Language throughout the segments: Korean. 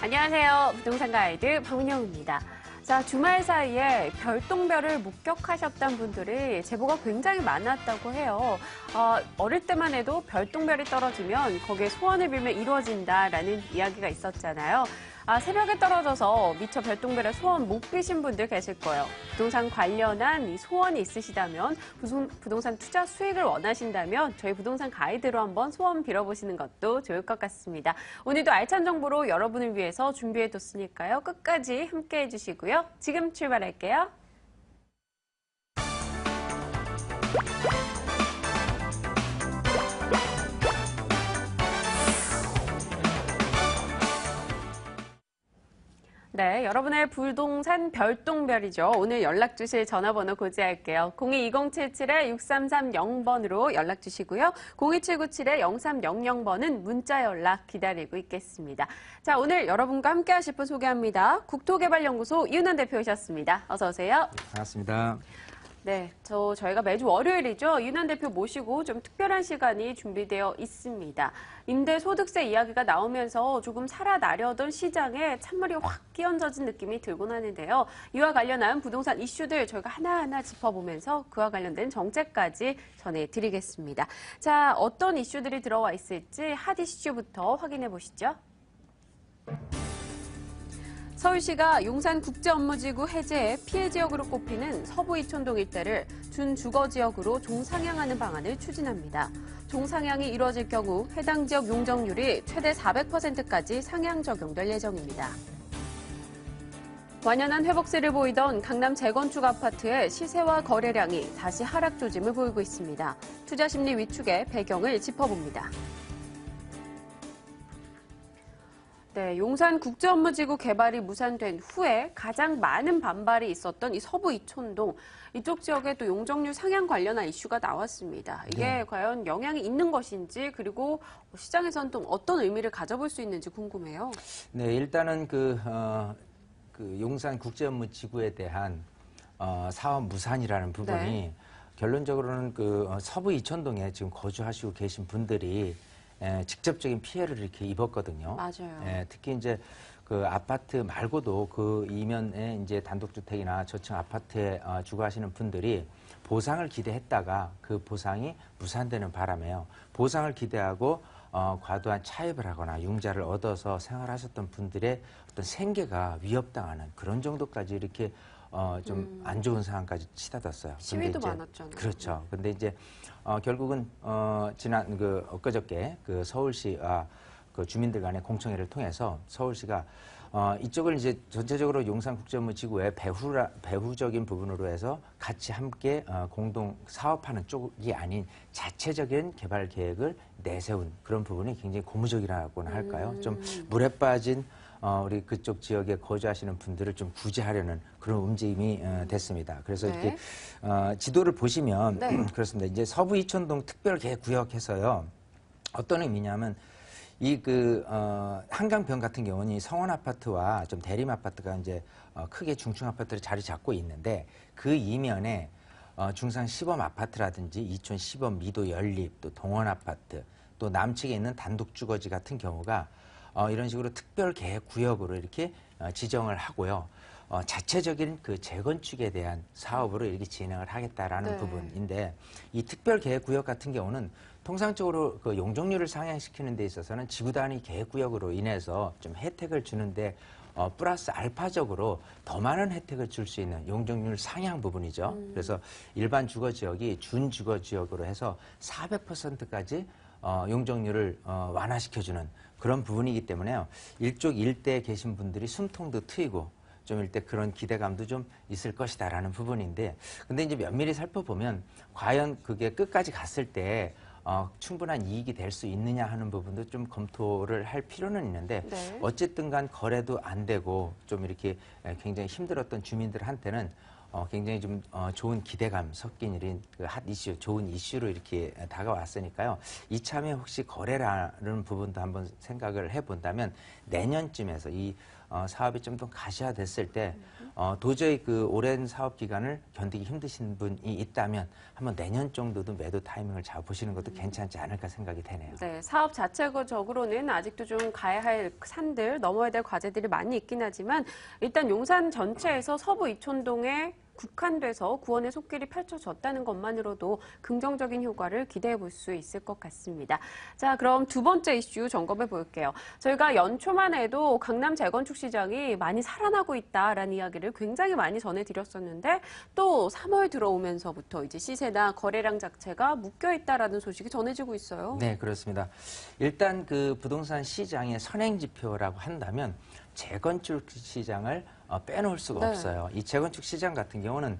안녕하세요. 부동산 가이드 박민영입니다. 자, 주말 사이에 별똥별을 목격하셨던 분들이 제보가 굉장히 많았다고 해요. 어릴 때만 해도 별똥별이 떨어지면 거기에 소원을 빌면 이루어진다라는 이야기가 있었잖아요. 새벽에 떨어져서 미처 별똥별의 소원 못 비신 분들 계실 거예요. 부동산 관련한 이 소원이 있으시다면, 부동산 투자 수익을 원하신다면 저희 부동산 가이드로 한번 소원 빌어보시는 것도 좋을 것 같습니다. 오늘도 알찬 정보로 여러분을 위해서 준비해뒀으니까요. 끝까지 함께해 주시고요. 지금 출발할게요. 네, 여러분의 부동산 별똥별이죠. 오늘 연락 주실 전화번호 고지할게요. 022077-6330번으로 연락 주시고요. 02797-0300번은 문자 연락 기다리고 있겠습니다. 자, 오늘 여러분과 함께 하실 분 소개합니다. 국토개발연구소 이은환 대표 오셨습니다. 어서 오세요. 반갑습니다. 네, 저희가 매주 월요일이죠. 이은환 대표 모시고 좀 특별한 시간이 준비되어 있습니다. 임대소득세 이야기가 나오면서 조금 살아나려던 시장에 찬물이 확 끼얹어진 느낌이 들곤 하는데요. 이와 관련한 부동산 이슈들 저희가 하나하나 짚어보면서 그와 관련된 정책까지 전해드리겠습니다. 자, 어떤 이슈들이 들어와 있을지 핫 이슈부터 확인해 보시죠. 서울시가 용산국제업무지구 해제의 피해 지역으로 꼽히는 서부 이촌동 일대를 준주거지역으로 종상향하는 방안을 추진합니다. 종상향이 이루어질 경우 해당 지역 용적률이 최대 400%까지 상향 적용될 예정입니다. 완연한 회복세를 보이던 강남 재건축 아파트의 시세와 거래량이 다시 하락 조짐을 보이고 있습니다. 투자 심리 위축의 배경을 짚어봅니다. 네, 용산국제업무지구 개발이 무산된 후에 가장 많은 반발이 있었던 이 서부 이촌동, 이쪽 지역에 또 용적률 상향 관련한 이슈가 나왔습니다. 이게 과연 영향이 있는 것인지, 그리고 시장에서는 또 어떤 의미를 가져볼 수 있는지 궁금해요. 네, 일단은 그 용산국제업무지구에 대한 사업 무산이라는 부분이 네. 결론적으로는 그 서부 이촌동에 지금 거주하시고 계신 분들이 직접적인 피해를 이렇게 입었거든요. 맞아요. 특히 이제 그 아파트 말고도 그 이면에 이제 단독주택이나 저층 아파트에 주거하시는 분들이 보상을 기대했다가 그 보상이 무산되는 바람에요. 보상을 기대하고 과도한 차입을 하거나 융자를 얻어서 생활하셨던 분들의 어떤 생계가 위협당하는 그런 정도까지 이렇게 좀 안 좋은 상황까지 치닫았어요. 시위도 많았잖아요. 그렇죠. 근데 이제 결국은 지난 엊그저께 그 서울시와 그 주민들 간의 공청회를 통해서 서울시가 이쪽을 이제 전체적으로 용산국제업무지구의 배후적인 부분으로 해서 같이 함께 공동 사업하는 쪽이 아닌 자체적인 개발 계획을 내세운 그런 부분이 굉장히 고무적이라고나 할까요? 좀 물에 빠진 우리 그쪽 지역에 거주하시는 분들을 좀 구제하려는 그런 움직임이 됐습니다. 그래서 네. 이렇게 지도를 보시면 네. 그렇습니다. 이제 서부 이촌동 특별계획구역에서요. 어떤 의미냐면 이 한강변 같은 경우는 성원 아파트와 좀 대림 아파트가 이제 크게 중층 아파트를 자리 잡고 있는데 그 이면에 중상 시범 아파트라든지 이촌 시범 미도 연립 또 동원 아파트 또 남측에 있는 단독 주거지 같은 경우가 이런 식으로 특별계획구역으로 이렇게 지정을 하고요. 자체적인 그 재건축에 대한 사업으로 이렇게 진행을 하겠다라는 네. 부분인데 이 특별계획구역 같은 경우는 통상적으로 그 용적률을 상향시키는 데 있어서는 지구 단위 계획구역으로 인해서 좀 혜택을 주는데 플러스 알파적으로 더 많은 혜택을 줄 수 있는 용적률 상향 부분이죠. 그래서 일반 주거지역이 준주거지역으로 해서 400%까지 용적률을 완화시켜주는 그런 부분이기 때문에요. 일쪽 일대에 계신 분들이 숨통도 트이고 좀 일대 그런 기대감도 좀 있을 것이다라는 부분인데 근데 이제 면밀히 살펴보면 과연 그게 끝까지 갔을 때 충분한 이익이 될 수 있느냐 하는 부분도 좀 검토를 할 필요는 있는데 네. 어쨌든 간 거래도 안 되고 좀 이렇게 굉장히 힘들었던 주민들한테는 굉장히 좀 좋은 기대감 섞인 일인 그 핫 이슈, 좋은 이슈로 이렇게 다가왔으니까요. 이참에 혹시 거래라는 부분도 한번 생각을 해본다면 내년쯤에서 이 사업이 좀 더 가시화됐을 때 도저히 그 오랜 사업 기간을 견디기 힘드신 분이 있다면 한번 내년 정도도 매도 타이밍을 잡아보시는 것도 괜찮지 않을까 생각이 되네요. 네, 사업 자체적으로는 아직도 좀 가야 할 산들, 넘어야 될 과제들이 많이 있긴 하지만 일단 용산 전체에서 서부 이촌동에 국한돼서 구원의 손길이 펼쳐졌다는 것만으로도 긍정적인 효과를 기대해 볼 수 있을 것 같습니다. 자, 그럼 두 번째 이슈 점검해 볼게요. 저희가 연초만 해도 강남 재건축 시장이 많이 살아나고 있다라는 이야기를 굉장히 많이 전해드렸었는데 또 3월 들어오면서부터 이제 시세나 거래량 자체가 묶여 있다라는 소식이 전해지고 있어요. 네, 그렇습니다. 일단 그 부동산 시장의 선행 지표라고 한다면 재건축 시장을 빼놓을 수가 네. 없어요. 이 재건축 시장 같은 경우는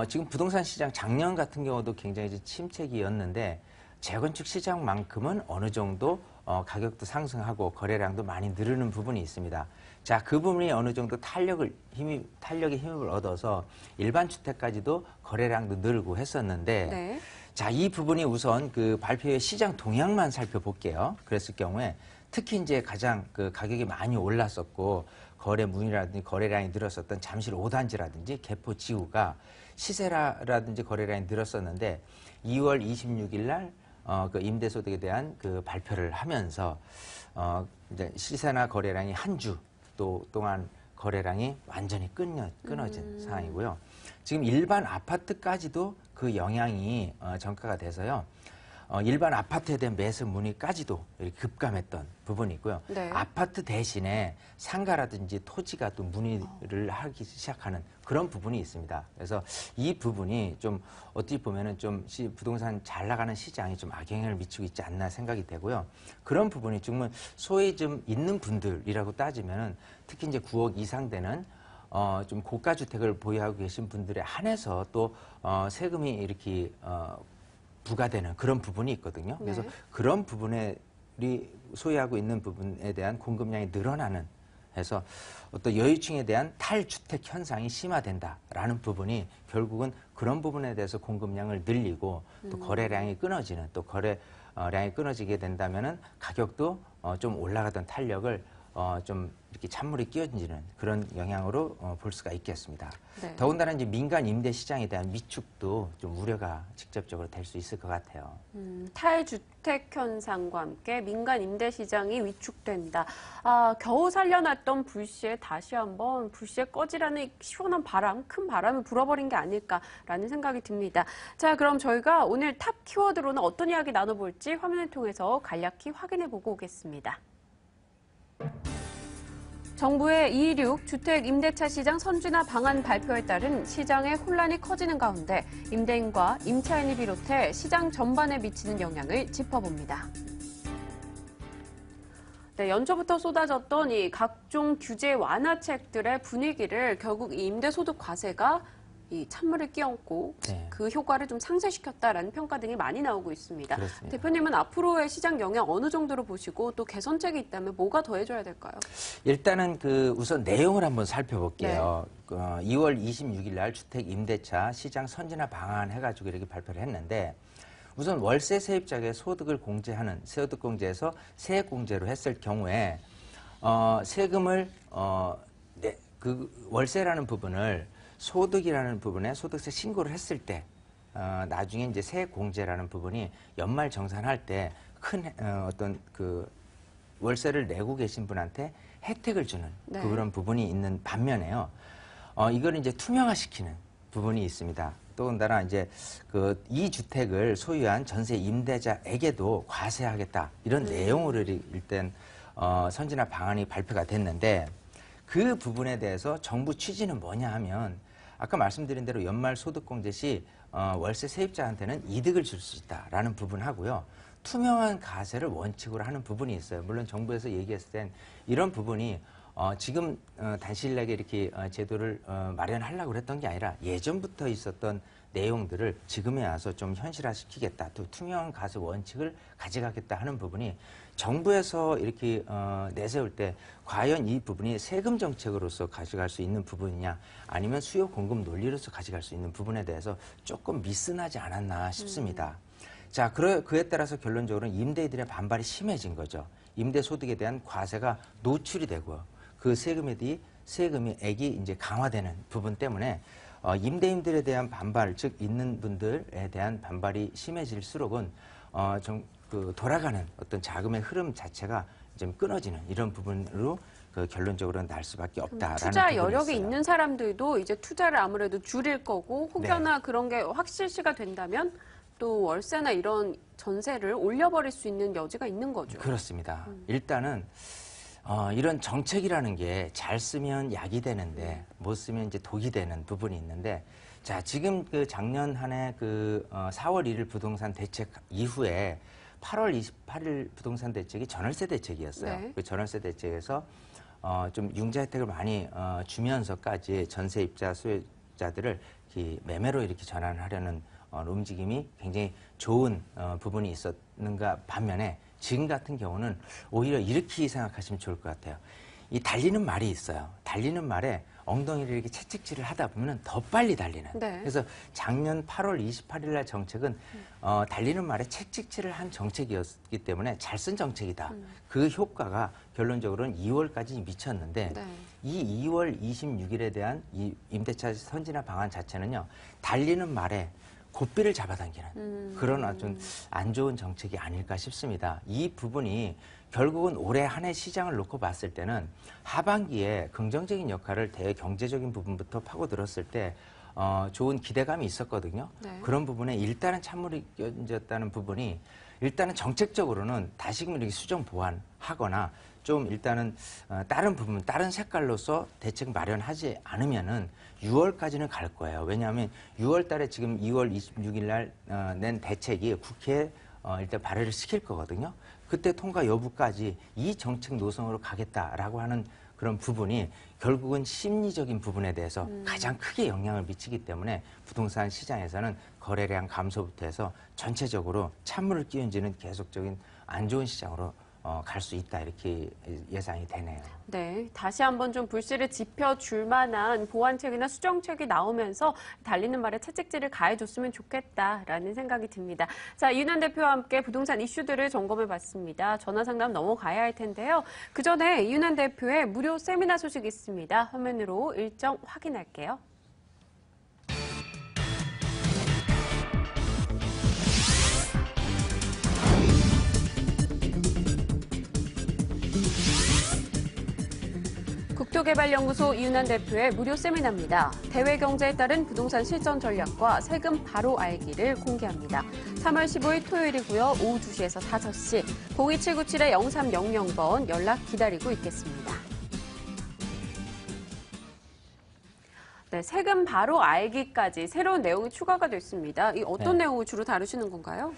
지금 부동산 시장 작년 같은 경우도 굉장히 침체기였는데 재건축 시장만큼은 어느 정도 가격도 상승하고 거래량도 많이 늘는 부분이 있습니다. 자, 그 부분이 어느 정도 탄력의 힘을 얻어서 일반 주택까지도 거래량도 늘고 했었는데 네. 자, 이 부분이 우선 그 발표의 시장 동향만 살펴볼게요. 그랬을 경우에 특히 이제 가장 그 가격이 많이 올랐었고 거래 문의라든지 거래량이 늘었었던 잠실 5단지라든지 개포 지구가 시세라든지 거래량이 늘었었는데 2월 26일 날 그 임대소득에 대한 그 발표를 하면서 이제 시세나 거래량이 한 주 동안 거래량이 완전히 끊어진 상황이고요. 지금 일반 아파트까지도 그 영향이 전가가 돼서요. 일반 아파트에 대한 매수 문의까지도 이렇게 급감했던 부분이 있고요. 네. 아파트 대신에 상가라든지 토지가 또 문의를 하기 시작하는 그런 부분이 있습니다. 그래서 이 부분이 좀 어떻게 보면은 좀 부동산 잘 나가는 시장이 좀 악영향을 미치고 있지 않나 생각이 되고요. 그런 부분이 지금은 소위 좀 있는 분들이라고 따지면은 특히 이제 9억 이상 되는 좀 고가 주택을 보유하고 계신 분들에 한해서 또 세금이 이렇게 부과되는 그런 부분이 있거든요. 그래서 네. 그런 부분에 소유하고 있는 부분에 대한 공급량이 늘어나는 해서 어떤 여유층에 대한 탈주택 현상이 심화된다라는 부분이 결국은 그런 부분에 대해서 공급량을 늘리고 또 거래량이 끊어지는 또 거래량이 끊어지게 된다면은 가격도 좀 올라가던 탄력을 좀 이렇게 찬물이 끼얹는 그런 영향으로 볼 수가 있겠습니다. 네. 더군다나 이제 민간 임대 시장에 대한 위축도 좀 우려가 직접적으로 될 수 있을 것 같아요. 탈주택 현상과 함께 민간 임대 시장이 위축된다. 겨우 살려놨던 불씨에 다시 한번 불씨에 꺼지라는 시원한 바람, 큰 바람을 불어버린 게 아닐까라는 생각이 듭니다. 자, 그럼 저희가 오늘 탑 키워드로는 어떤 이야기 나눠볼지 화면을 통해서 간략히 확인해보고 오겠습니다. 정부의 2.16 주택 임대차 시장 선진화 방안 발표에 따른 시장의 혼란이 커지는 가운데 임대인과 임차인을 비롯해 시장 전반에 미치는 영향을 짚어봅니다. 네, 연초부터 쏟아졌던 이 각종 규제 완화책들의 분위기를 결국 이 임대소득 과세가 이 찬물을 끼얹고 네. 그 효과를 좀 상쇄시켰다라는 평가 등이 많이 나오고 있습니다. 그렇습니다. 대표님은 앞으로의 시장 영향 어느 정도로 보시고 또 개선책이 있다면 뭐가 더해줘야 될까요? 일단은 그 우선 내용을 한번 살펴볼게요. 2월 26일 날 주택 임대차 시장 선진화 방안 해가지고 이렇게 발표를 했는데 우선 월세 세입자에게 소득을 공제하는 소득공제에서 세액공제로 했을 경우에 세금을 그 월세라는 부분을 소득이라는 부분에 소득세 신고를 했을 때 나중에 이제 세액공제라는 부분이 연말 정산할 때 큰 어떤 그 월세를 내고 계신 분한테 혜택을 주는 네. 그런 부분이 있는 반면에요. 이걸 이제 투명화시키는 부분이 있습니다. 더군다나 이제 그 이 주택을 소유한 전세 임대자에게도 과세하겠다 이런 내용으로 일단 선진화 방안이 발표가 됐는데 그 부분에 대해서 정부 취지는 뭐냐 하면 아까 말씀드린 대로 연말 소득공제 시 월세 세입자한테는 이득을 줄 수 있다라는 부분하고요. 투명한 과세를 원칙으로 하는 부분이 있어요. 물론 정부에서 얘기했을 땐 이런 부분이 지금 단시일내에 이렇게 제도를 마련하려고 했던 게 아니라 예전부터 있었던 내용들을 지금에 와서 좀 현실화시키겠다. 또 투명한 과세 원칙을 가져가겠다 하는 부분이 정부에서 이렇게 내세울 때 과연 이 부분이 세금 정책으로서 가져갈 수 있는 부분이냐 아니면 수요 공급 논리로서 가져갈 수 있는 부분에 대해서 조금 미스나지 않았나 싶습니다. 자, 그에 따라서 결론적으로는 임대인들의 반발이 심해진 거죠. 임대소득에 대한 과세가 노출이 되고요. 그 세금액이 이제 강화되는 부분 때문에 임대인들에 대한 반발, 즉 있는 분들에 대한 반발이 심해질수록은 그 돌아가는 어떤 자금의 흐름 자체가 좀 끊어지는 이런 부분으로 그 결론적으로는 날 수밖에 없다라는 투자 부분이 여력이 있어요. 있는 사람들도 이제 투자를 아무래도 줄일 거고 혹여나 그런 게 확실시가 된다면 또 월세나 이런 전세를 올려버릴 수 있는 여지가 있는 거죠. 그렇습니다. 일단은 이런 정책이라는 게 잘 쓰면 약이 되는데 못 쓰면 이제 독이 되는 부분이 있는데 자 지금 그 작년 한 해 그 4월 1일 부동산 대책 이후에 8월 28일 부동산 대책이 전월세 대책이었어요. 네. 그 전월세 대책에서 좀 융자 혜택을 많이 주면서까지 전세 입자 수요자들을 매매로 이렇게 전환하려는 움직임이 굉장히 좋은 부분이 있었는가 반면에 지금 같은 경우는 오히려 이렇게 생각하시면 좋을 것 같아요. 이 달리는 말이 있어요. 달리는 말에 엉덩이를 이렇게 채찍질을 하다 보면 더 빨리 달리는. 네. 그래서 작년 8월 28일 날 정책은 달리는 말에 채찍질을 한 정책이었기 때문에 잘 쓴 정책이다. 그 효과가 결론적으로는 2월까지 미쳤는데 네. 이 2월 26일에 대한 이 임대차 선진화 방안 자체는요. 달리는 말에 고삐를 잡아당기는 그런 아주 안 좋은 정책이 아닐까 싶습니다. 이 부분이 결국은 올해 한 해 시장을 놓고 봤을 때는 하반기에 긍정적인 역할을 대경제적인 부분부터 파고들었을 때 좋은 기대감이 있었거든요. 네. 그런 부분에 일단은 찬물이 끼얹었다는 부분이 일단은 정책적으로는 다시금 이렇게 수정 보완하거나 좀 일단은 다른 부분, 다른 색깔로서 대책 마련하지 않으면은 6월까지는 갈 거예요. 왜냐하면 6월 달에 지금 2월 26일 날 낸 대책이 국회에 일단 발의를 시킬 거거든요. 그때 통과 여부까지 이 정책 노선으로 가겠다라고 하는 그런 부분이 결국은 심리적인 부분에 대해서 가장 크게 영향을 미치기 때문에 부동산 시장에서는 거래량 감소부터 해서 전체적으로 찬물을 끼얹는 계속적인 안 좋은 시장으로 갈 수 있다 이렇게 예상이 되네요. 네, 다시 한번 좀 불씨를 지펴줄 만한 보완책이나 수정책이 나오면서 달리는 말에 채찍질을 가해줬으면 좋겠다라는 생각이 듭니다. 자, 이윤환 대표와 함께 부동산 이슈들을 점검해봤습니다. 전화 상담 넘어가야 할 텐데요. 그 전에 이윤환 대표의 무료 세미나 소식이 있습니다. 화면으로 일정 확인할게요. 국토개발연구소 이윤환 대표의 무료 세미나입니다. 대외 경제에 따른 부동산 실전 전략과 세금 바로 알기를 공개합니다. 3월 15일 토요일이고요. 오후 2시에서 5시 02797-0300번 연락 기다리고 있겠습니다. 네, 세금 바로 알기까지 새로운 내용이 추가가 됐습니다. 이 어떤 내용을 주로 다루시는 건가요?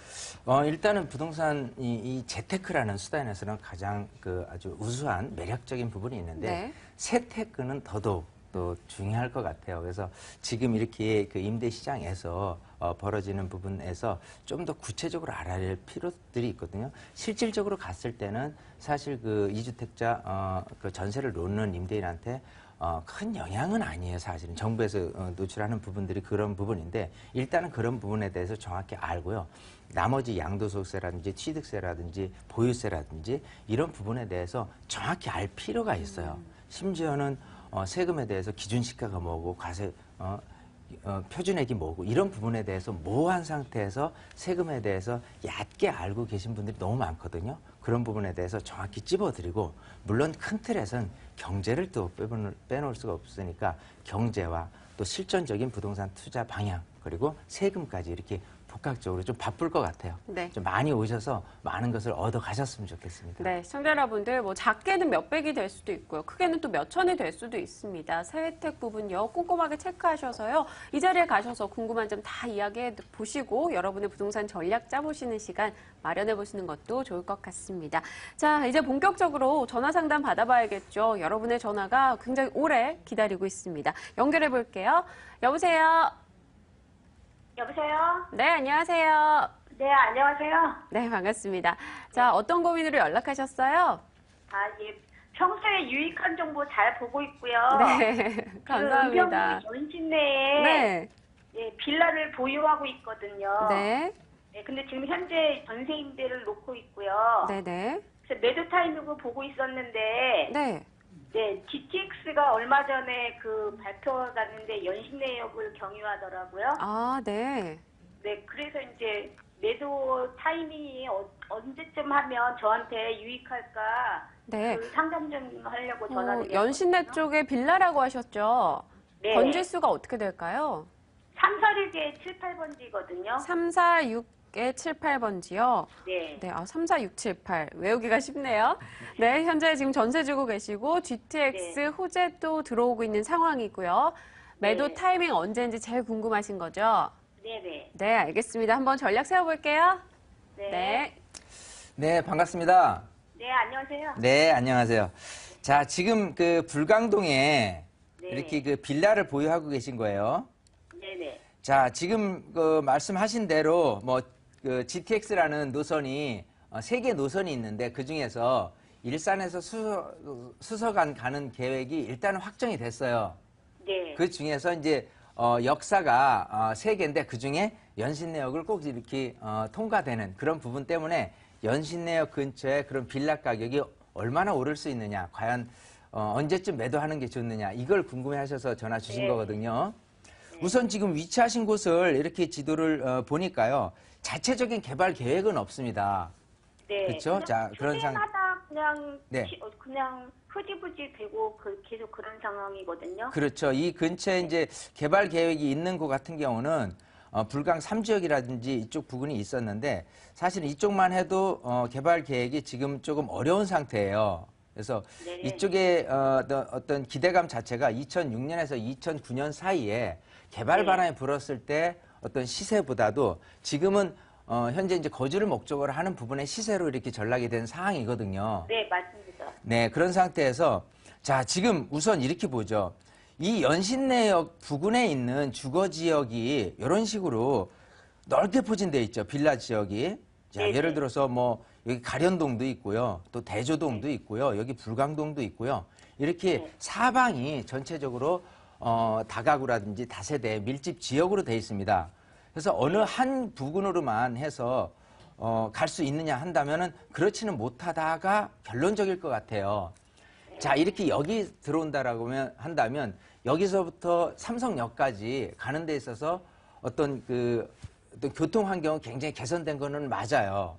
일단은 부동산 이 재테크라는 수단에서는 가장 그 아주 우수한 매력적인 부분이 있는데 네. 재테크는 더더욱 또 중요할 것 같아요. 그래서 지금 이렇게 그 임대 시장에서 벌어지는 부분에서 좀 더 구체적으로 알아야 할 필요들이 있거든요. 실질적으로 갔을 때는 사실 그 이주택자 그 전세를 놓는 임대인한테 큰 영향은 아니에요, 사실은. 정부에서 노출하는 부분들이 그런 부분인데 일단은 그런 부분에 대해서 정확히 알고요. 나머지 양도소득세라든지 취득세라든지 보유세라든지 이런 부분에 대해서 정확히 알 필요가 있어요. 심지어는 세금에 대해서 기준시가가 뭐고 과세 표준액이 뭐고 이런 부분에 대해서 모호한 상태에서 세금에 대해서 얕게 알고 계신 분들이 너무 많거든요. 그런 부분에 대해서 정확히 찝어드리고 물론 큰 틀에선 경제를 또 빼놓을 수가 없으니까 경제와 또 실전적인 부동산 투자 방향 그리고 세금까지 이렇게 복합적으로 좀 바쁠 것 같아요. 네. 좀 많이 오셔서 많은 것을 얻어 가셨으면 좋겠습니다. 네, 시청자 여러분들 뭐 작게는 몇백이 될 수도 있고요. 크게는 또 몇천이 될 수도 있습니다. 새 혜택 부분요. 꼼꼼하게 체크하셔서요. 이 자리에 가셔서 궁금한 점 다 이야기해 보시고 여러분의 부동산 전략 짜보시는 시간 마련해 보시는 것도 좋을 것 같습니다. 자, 이제 본격적으로 전화 상담 받아봐야겠죠. 여러분의 전화가 굉장히 오래 기다리고 있습니다. 연결해 볼게요. 여보세요? 여보세요? 네, 안녕하세요. 네, 안녕하세요. 네, 반갑습니다. 자, 어떤 고민으로 연락하셨어요? 아, 예. 평소에 유익한 정보 잘 보고 있고요. 네, 감사합니다. 은평구 연신 내에 네, 예, 빌라를 보유하고 있거든요. 네, 예, 근데 지금 현재 전세 임대를 놓고 있고요. 네, 네, 그래서 매도 타이밍을 보고 있었는데 네. 네, GTX가 얼마 전에 그 발표가 났는데 연신 내역을 경유하더라고요. 아, 네. 네, 그래서 이제 매도 타이밍이 언제쯤 하면 저한테 유익할까 네. 그 상담 좀 하려고 전화드렸거든요. 연신내 쪽에 빌라라고 하셨죠? 네. 번지수가 어떻게 될까요? 3, 4, 6에 7, 8번지거든요. 3, 4, 6에 7, 8번지요. 네. 네, 3, 4, 6, 7, 8. 외우기가 쉽네요. 네, 현재 지금 전세 주고 계시고 GTX 네. 호재도 들어오고 있는 상황이고요. 매도 네. 타이밍 언제인지 제일 궁금하신 거죠? 네네. 네, 알겠습니다. 한번 전략 세워볼게요. 네. 네. 네, 반갑습니다. 네, 안녕하세요. 네, 안녕하세요. 자, 지금 그 불광동에 네. 이렇게 그 빌라를 보유하고 계신 거예요. 네네. 자, 지금 그 말씀하신 대로 뭐 그 GTX라는 노선이 세 개 노선이 있는데 그 중에서 일산에서 수서간 가는 계획이 일단은 확정이 됐어요. 네. 그 중에서 이제 역사가 세 개인데 그 중에 연신내역을 꼭 이렇게 통과되는 그런 부분 때문에 연신내역 근처에 그런 빌라 가격이 얼마나 오를 수 있느냐, 과연 언제쯤 매도하는 게 좋느냐, 이걸 궁금해하셔서 전화 주신 네. 거거든요. 우선 지금 위치하신 곳을 이렇게 지도를 보니까요, 자체적인 개발 계획은 없습니다. 네. 그렇죠? 자, 그런 주행하다 그냥 네. 그냥 흐지부지 되고 계속 그런 상황이거든요. 그렇죠. 이 근처에 이제 개발 계획이 있는 곳 같은 경우는 불광 3지역이라든지 이쪽 부근이 있었는데 사실 이쪽만 해도 개발 계획이 지금 조금 어려운 상태예요. 그래서 네. 이쪽에 어떤 기대감 자체가 2006년에서 2009년 사이에 개발 네. 바람이 불었을 때 어떤 시세보다도 지금은 현재 이제 거주를 목적으로 하는 부분의 시세로 이렇게 전락이 된 상황이거든요. 네, 맞습니다. 네, 그런 상태에서 자, 지금 우선 이렇게 보죠. 이 연신내역 부근에 있는 주거 지역이 이런 식으로 넓게 포진되어 있죠. 빌라 지역이. 자, 네네. 예를 들어서 뭐 여기 가련동도 있고요. 또 대조동도 있고요. 여기 불광동도 있고요. 이렇게 네. 사방이 전체적으로 다가구라든지 다세대 밀집 지역으로 되어 있습니다. 그래서 어느 한 부근으로만 해서 갈 수 있느냐 한다면은 그렇지는 못하다가 결론적일 것 같아요. 자, 이렇게 여기 들어온다라고 한다면 여기서부터 삼성역까지 가는 데 있어서 어떤 교통 환경은 굉장히 개선된 거는 맞아요.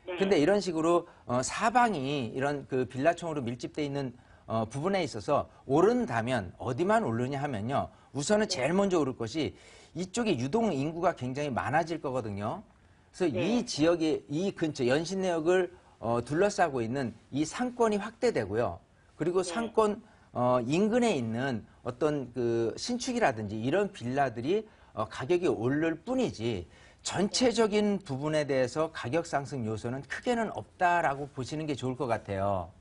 네. 근데 이런 식으로 사방이 이런 그 빌라촌으로 밀집돼 있는 부분에 있어서 오른다면 어디만 오르냐 하면요. 우선은 제일 먼저 오를 것이 이쪽에 유동 인구가 굉장히 많아질 거거든요. 그래서 네. 이 지역의 이 근처 연신내역을 둘러싸고 있는 이 상권이 확대되고요. 그리고 상권 인근에 있는 어떤 그 신축이라든지 이런 빌라들이 가격이 오를 뿐이지 전체적인 부분에 대해서 가격 상승 요소는 크게는 없다라고 보시는 게 좋을 것 같아요.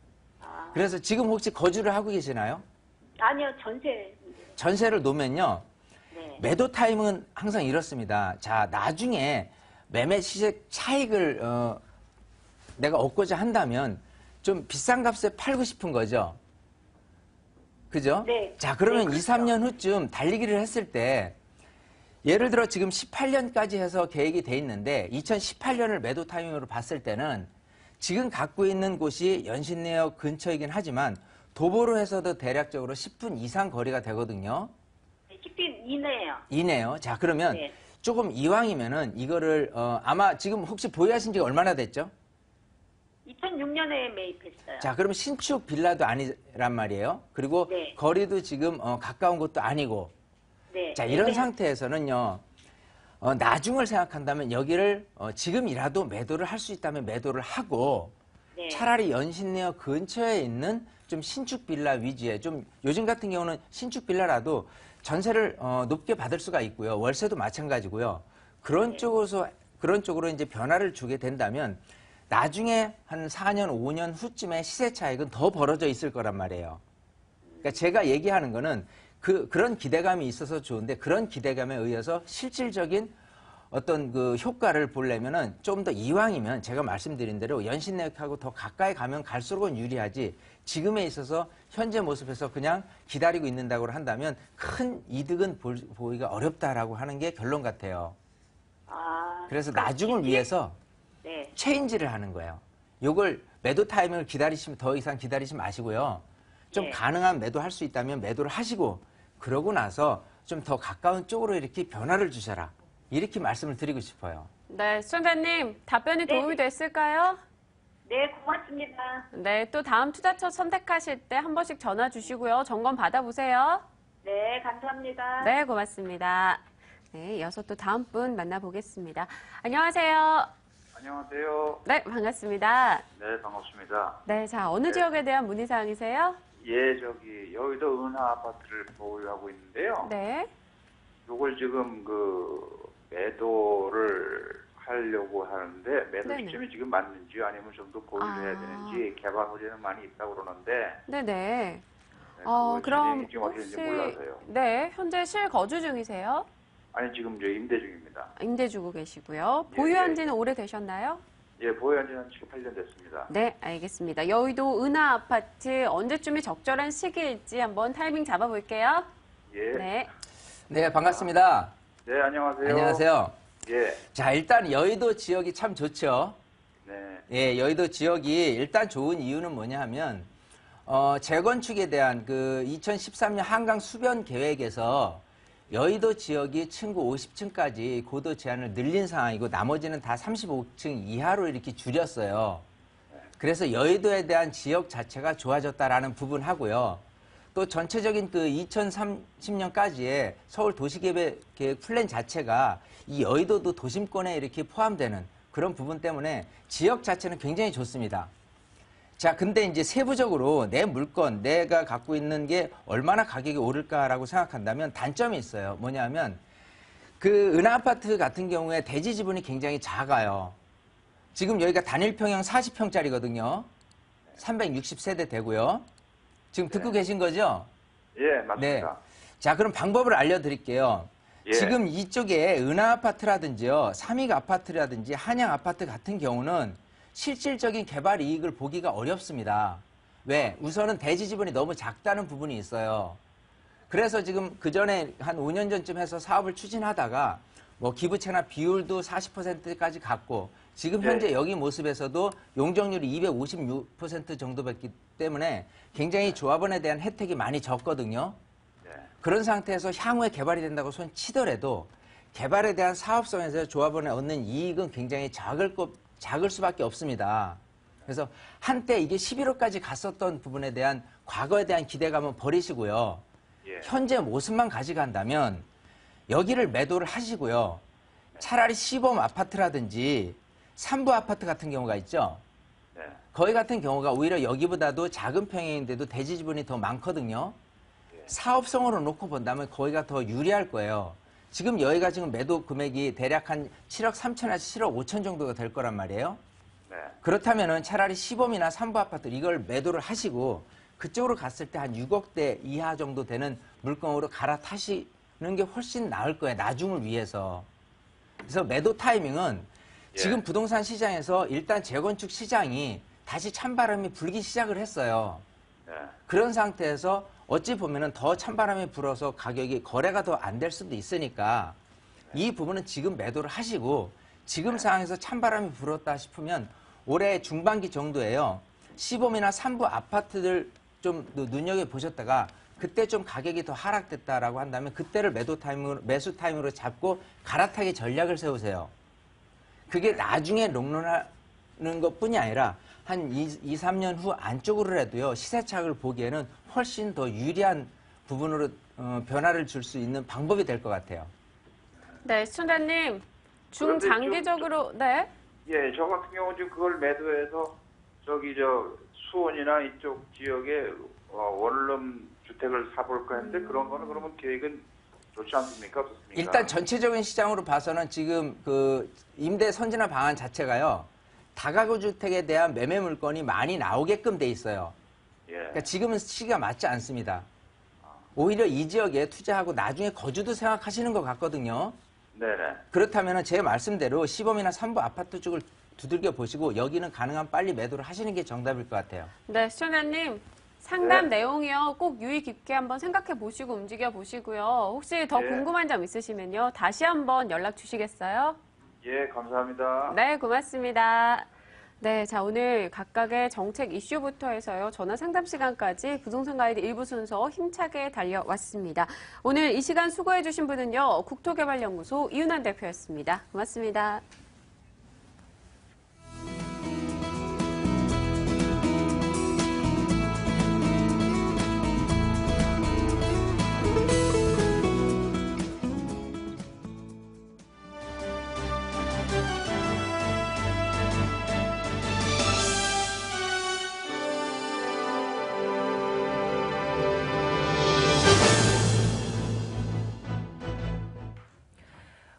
그래서 지금 혹시 거주를 하고 계시나요? 아니요, 전세. 전세를 놓으면요. 네. 매도 타임은 항상 이렇습니다. 자, 나중에 매매 시세 차익을 내가 얻고자 한다면 좀 비싼 값에 팔고 싶은 거죠. 그죠? 네. 자, 그러면 네, 그렇죠. 2, 3년 후쯤 달리기를 했을 때 예를 들어 지금 18년까지 해서 계획이 돼 있는데 2018년을 매도 타이밍으로 봤을 때는 지금 갖고 있는 곳이 연신내역 근처이긴 하지만 도보로 해서도 대략적으로 10분 이상 거리가 되거든요. 10분 이내예요. 이네요. 자, 그러면 네. 조금 이왕이면은 이거를 아마 지금 혹시 보유하신 지가 얼마나 됐죠? 2006년에 매입했어요. 자, 그러면 신축 빌라도 아니란 말이에요. 그리고 네. 거리도 지금 가까운 곳도 아니고. 네. 자, 이런 네. 상태에서는요. 나중을 생각한다면 여기를 지금이라도 매도를 할 수 있다면 매도를 하고 네. 차라리 연신내역 근처에 있는 좀 신축 빌라 위주의 좀 요즘 같은 경우는 신축 빌라라도 전세를 높게 받을 수가 있고요. 월세도 마찬가지고요. 그런 네. 쪽으로 이제 변화를 주게 된다면 나중에 한 4년, 5년 후쯤에 시세 차익은 더 벌어져 있을 거란 말이에요. 그러니까 제가 얘기하는 거는 그런 기대감이 있어서 좋은데 그런 기대감에 의해서 실질적인 어떤 그 효과를 보려면은 좀 더 이왕이면 제가 말씀드린 대로 연신내역하고 더 가까이 가면 갈수록은 유리하지 지금에 있어서 현재 모습에서 그냥 기다리고 있는다고 한다면 큰 이득은 보기가 어렵다라고 하는 게 결론 같아요. 그래서 나중을 위해서 네. 체인지를 하는 거예요. 요걸 매도 타이밍을 더 이상 기다리지 마시고요. 좀 예. 가능한 매도할 수 있다면 매도를 하시고 그러고 나서 좀 더 가까운 쪽으로 이렇게 변화를 주셔라. 이렇게 말씀을 드리고 싶어요. 네, 시청자님 답변이 네. 도움이 됐을까요? 네, 고맙습니다. 네, 또 다음 투자처 선택하실 때 한 번씩 전화 주시고요. 점검 받아보세요. 네, 감사합니다. 네, 고맙습니다. 네, 이어서 또 다음 분 만나보겠습니다. 안녕하세요. 안녕하세요. 네, 반갑습니다. 네, 반갑습니다. 네, 자, 어느 지역에 대한 문의사항이세요? 예, 저기 여의도 은하 아파트를 보유하고 있는데요. 네. 요걸 지금 매도를 하려고 하는데 매도 네네. 시점이 지금 맞는지 아니면 좀 더 보유를 해야 되는지 개발 호재는 많이 있다고 그러는데 네네. 네, 그거 그럼 진행이 지금 어떻게 혹시, 되는지 몰라서요. 네, 현재 실거주 중이세요? 아니 지금 저 임대 중입니다. 임대 주고 계시고요. 예, 보유한 예. 지는 오래되셨나요? 예, 보유한 지는 지금 8년 됐습니다. 네, 알겠습니다. 여의도 은하 아파트 언제쯤이 적절한 시기일지 한번 타이밍 잡아볼게요. 예. 네. 네, 반갑습니다. 네, 안녕하세요. 안녕하세요. 예. 자, 일단 여의도 지역이 참 좋죠. 네. 예, 여의도 지역이 일단 좋은 이유는 뭐냐 하면, 재건축에 대한 그 2013년 한강 수변 계획에서 여의도 지역이 층고 50층까지 고도 제한을 늘린 상황이고 나머지는 다 35층 이하로 이렇게 줄였어요. 그래서 여의도에 대한 지역 자체가 좋아졌다라는 부분 하고요. 또 전체적인 그 2030년까지의 서울 도시계획 플랜 자체가 이 여의도도 도심권에 이렇게 포함되는 그런 부분 때문에 지역 자체는 굉장히 좋습니다. 자, 근데 이제 세부적으로 내 물건, 내가 갖고 있는 게 얼마나 가격이 오를까라고 생각한다면 단점이 있어요. 뭐냐면 그 은하 아파트 같은 경우에 대지 지분이 굉장히 작아요. 지금 여기가 단일평형 40평짜리거든요. 360세대 되고요. 지금 듣고 계신 거죠? 예, 맞습니다. 자, 그럼 방법을 알려드릴게요. 예. 지금 이쪽에 은하 아파트라든지요, 삼익 아파트라든지 한양 아파트 같은 경우는 실질적인 개발 이익을 보기가 어렵습니다. 왜? 우선은 대지 지분이 너무 작다는 부분이 있어요. 그래서 지금 그 전에 한 5년 전쯤 해서 사업을 추진하다가 뭐 기부채나 비율도 40%까지 갔고 지금 현재 네. 여기 모습에서도 용적률이 256% 정도였기 때문에 굉장히 조합원에 대한 혜택이 많이 적거든요. 네. 그런 상태에서 향후에 개발이 된다고 손 치더라도 개발에 대한 사업성에서 조합원에 얻는 이익은 굉장히 작을 수밖에 없습니다. 그래서 한때 이게 11호까지 갔었던 부분에 대한 과거에 대한 기대감은 버리시고요. 예. 현재 모습만 가져간다면 여기를 매도를 하시고요. 차라리 시범 아파트라든지 삼부 아파트 같은 경우가 있죠. 네. 거기 같은 경우가 오히려 여기보다도 작은 평형인데도 대지 지분이 더 많거든요. 사업성으로 놓고 본다면 거기가 더 유리할 거예요. 지금 여기가 지금 매도 금액이 대략 한 7억 3천에서 7억 5천 정도가 될 거란 말이에요. 네. 그렇다면은 차라리 시범이나 삼부 아파트 이걸 매도를 하시고 그쪽으로 갔을 때 한 6억대 이하 정도 되는 물건으로 갈아타시는 게 훨씬 나을 거예요. 나중을 위해서. 그래서 매도 타이밍은 지금 부동산 시장에서 일단 재건축 시장이 다시 찬바람이 불기 시작을 했어요. 네. 그런 상태에서 어찌 보면은 더 찬바람이 불어서 가격이 거래가 더 안 될 수도 있으니까 이 부분은 지금 매도를 하시고 지금 상황에서 찬바람이 불었다 싶으면 올해 중반기 정도에요. 시범이나 삼부 아파트들 좀 눈여겨보셨다가 그때 좀 가격이 더 하락됐다라고 한다면 그때를 매수 타임으로 잡고 갈아타기 전략을 세우세요. 그게 나중에 롱런하는 것뿐이 아니라 한 2, 3년 후 안쪽으로라도요. 시세차익을 보기에는 훨씬 더 유리한 부분으로 변화를 줄 수 있는 방법이 될 것 같아요. 네, 시청자님. 중장기적으로, 네. 예, 저 같은 경우는 지금 그걸 매도해서 수원이나 이쪽 지역에 원룸 주택을 사볼까 했는데 그런 거는 그러면 계획은 좋지 않습니까? 어떻습니까? 일단 전체적인 시장으로 봐서는 지금 그 임대 선진화 방안 자체가요. 다가구 주택에 대한 매매 물건이 많이 나오게끔 돼 있어요. 예. 그러니까 지금은 시기가 맞지 않습니다. 오히려 이 지역에 투자하고 나중에 거주도 생각하시는 것 같거든요. 네네. 그렇다면 제 말씀대로 시범이나 삼부 아파트 쪽을 두들겨 보시고 여기는 가능한 빨리 매도를 하시는 게 정답일 것 같아요. 네, 시청자님. 상담 네. 내용이요. 꼭 유의 깊게 한번 생각해 보시고 움직여 보시고요. 혹시 더 네. 궁금한 점 있으시면요. 다시 한번 연락 주시겠어요? 예, 감사합니다. 네, 고맙습니다. 네, 자 오늘 각각의 정책 이슈부터 해서요. 전화 상담 시간까지 부동산 가이드 일부 순서 힘차게 달려왔습니다. 오늘 이 시간 수고해 주신 분은요. 국토개발연구소 이윤환 대표였습니다. 고맙습니다.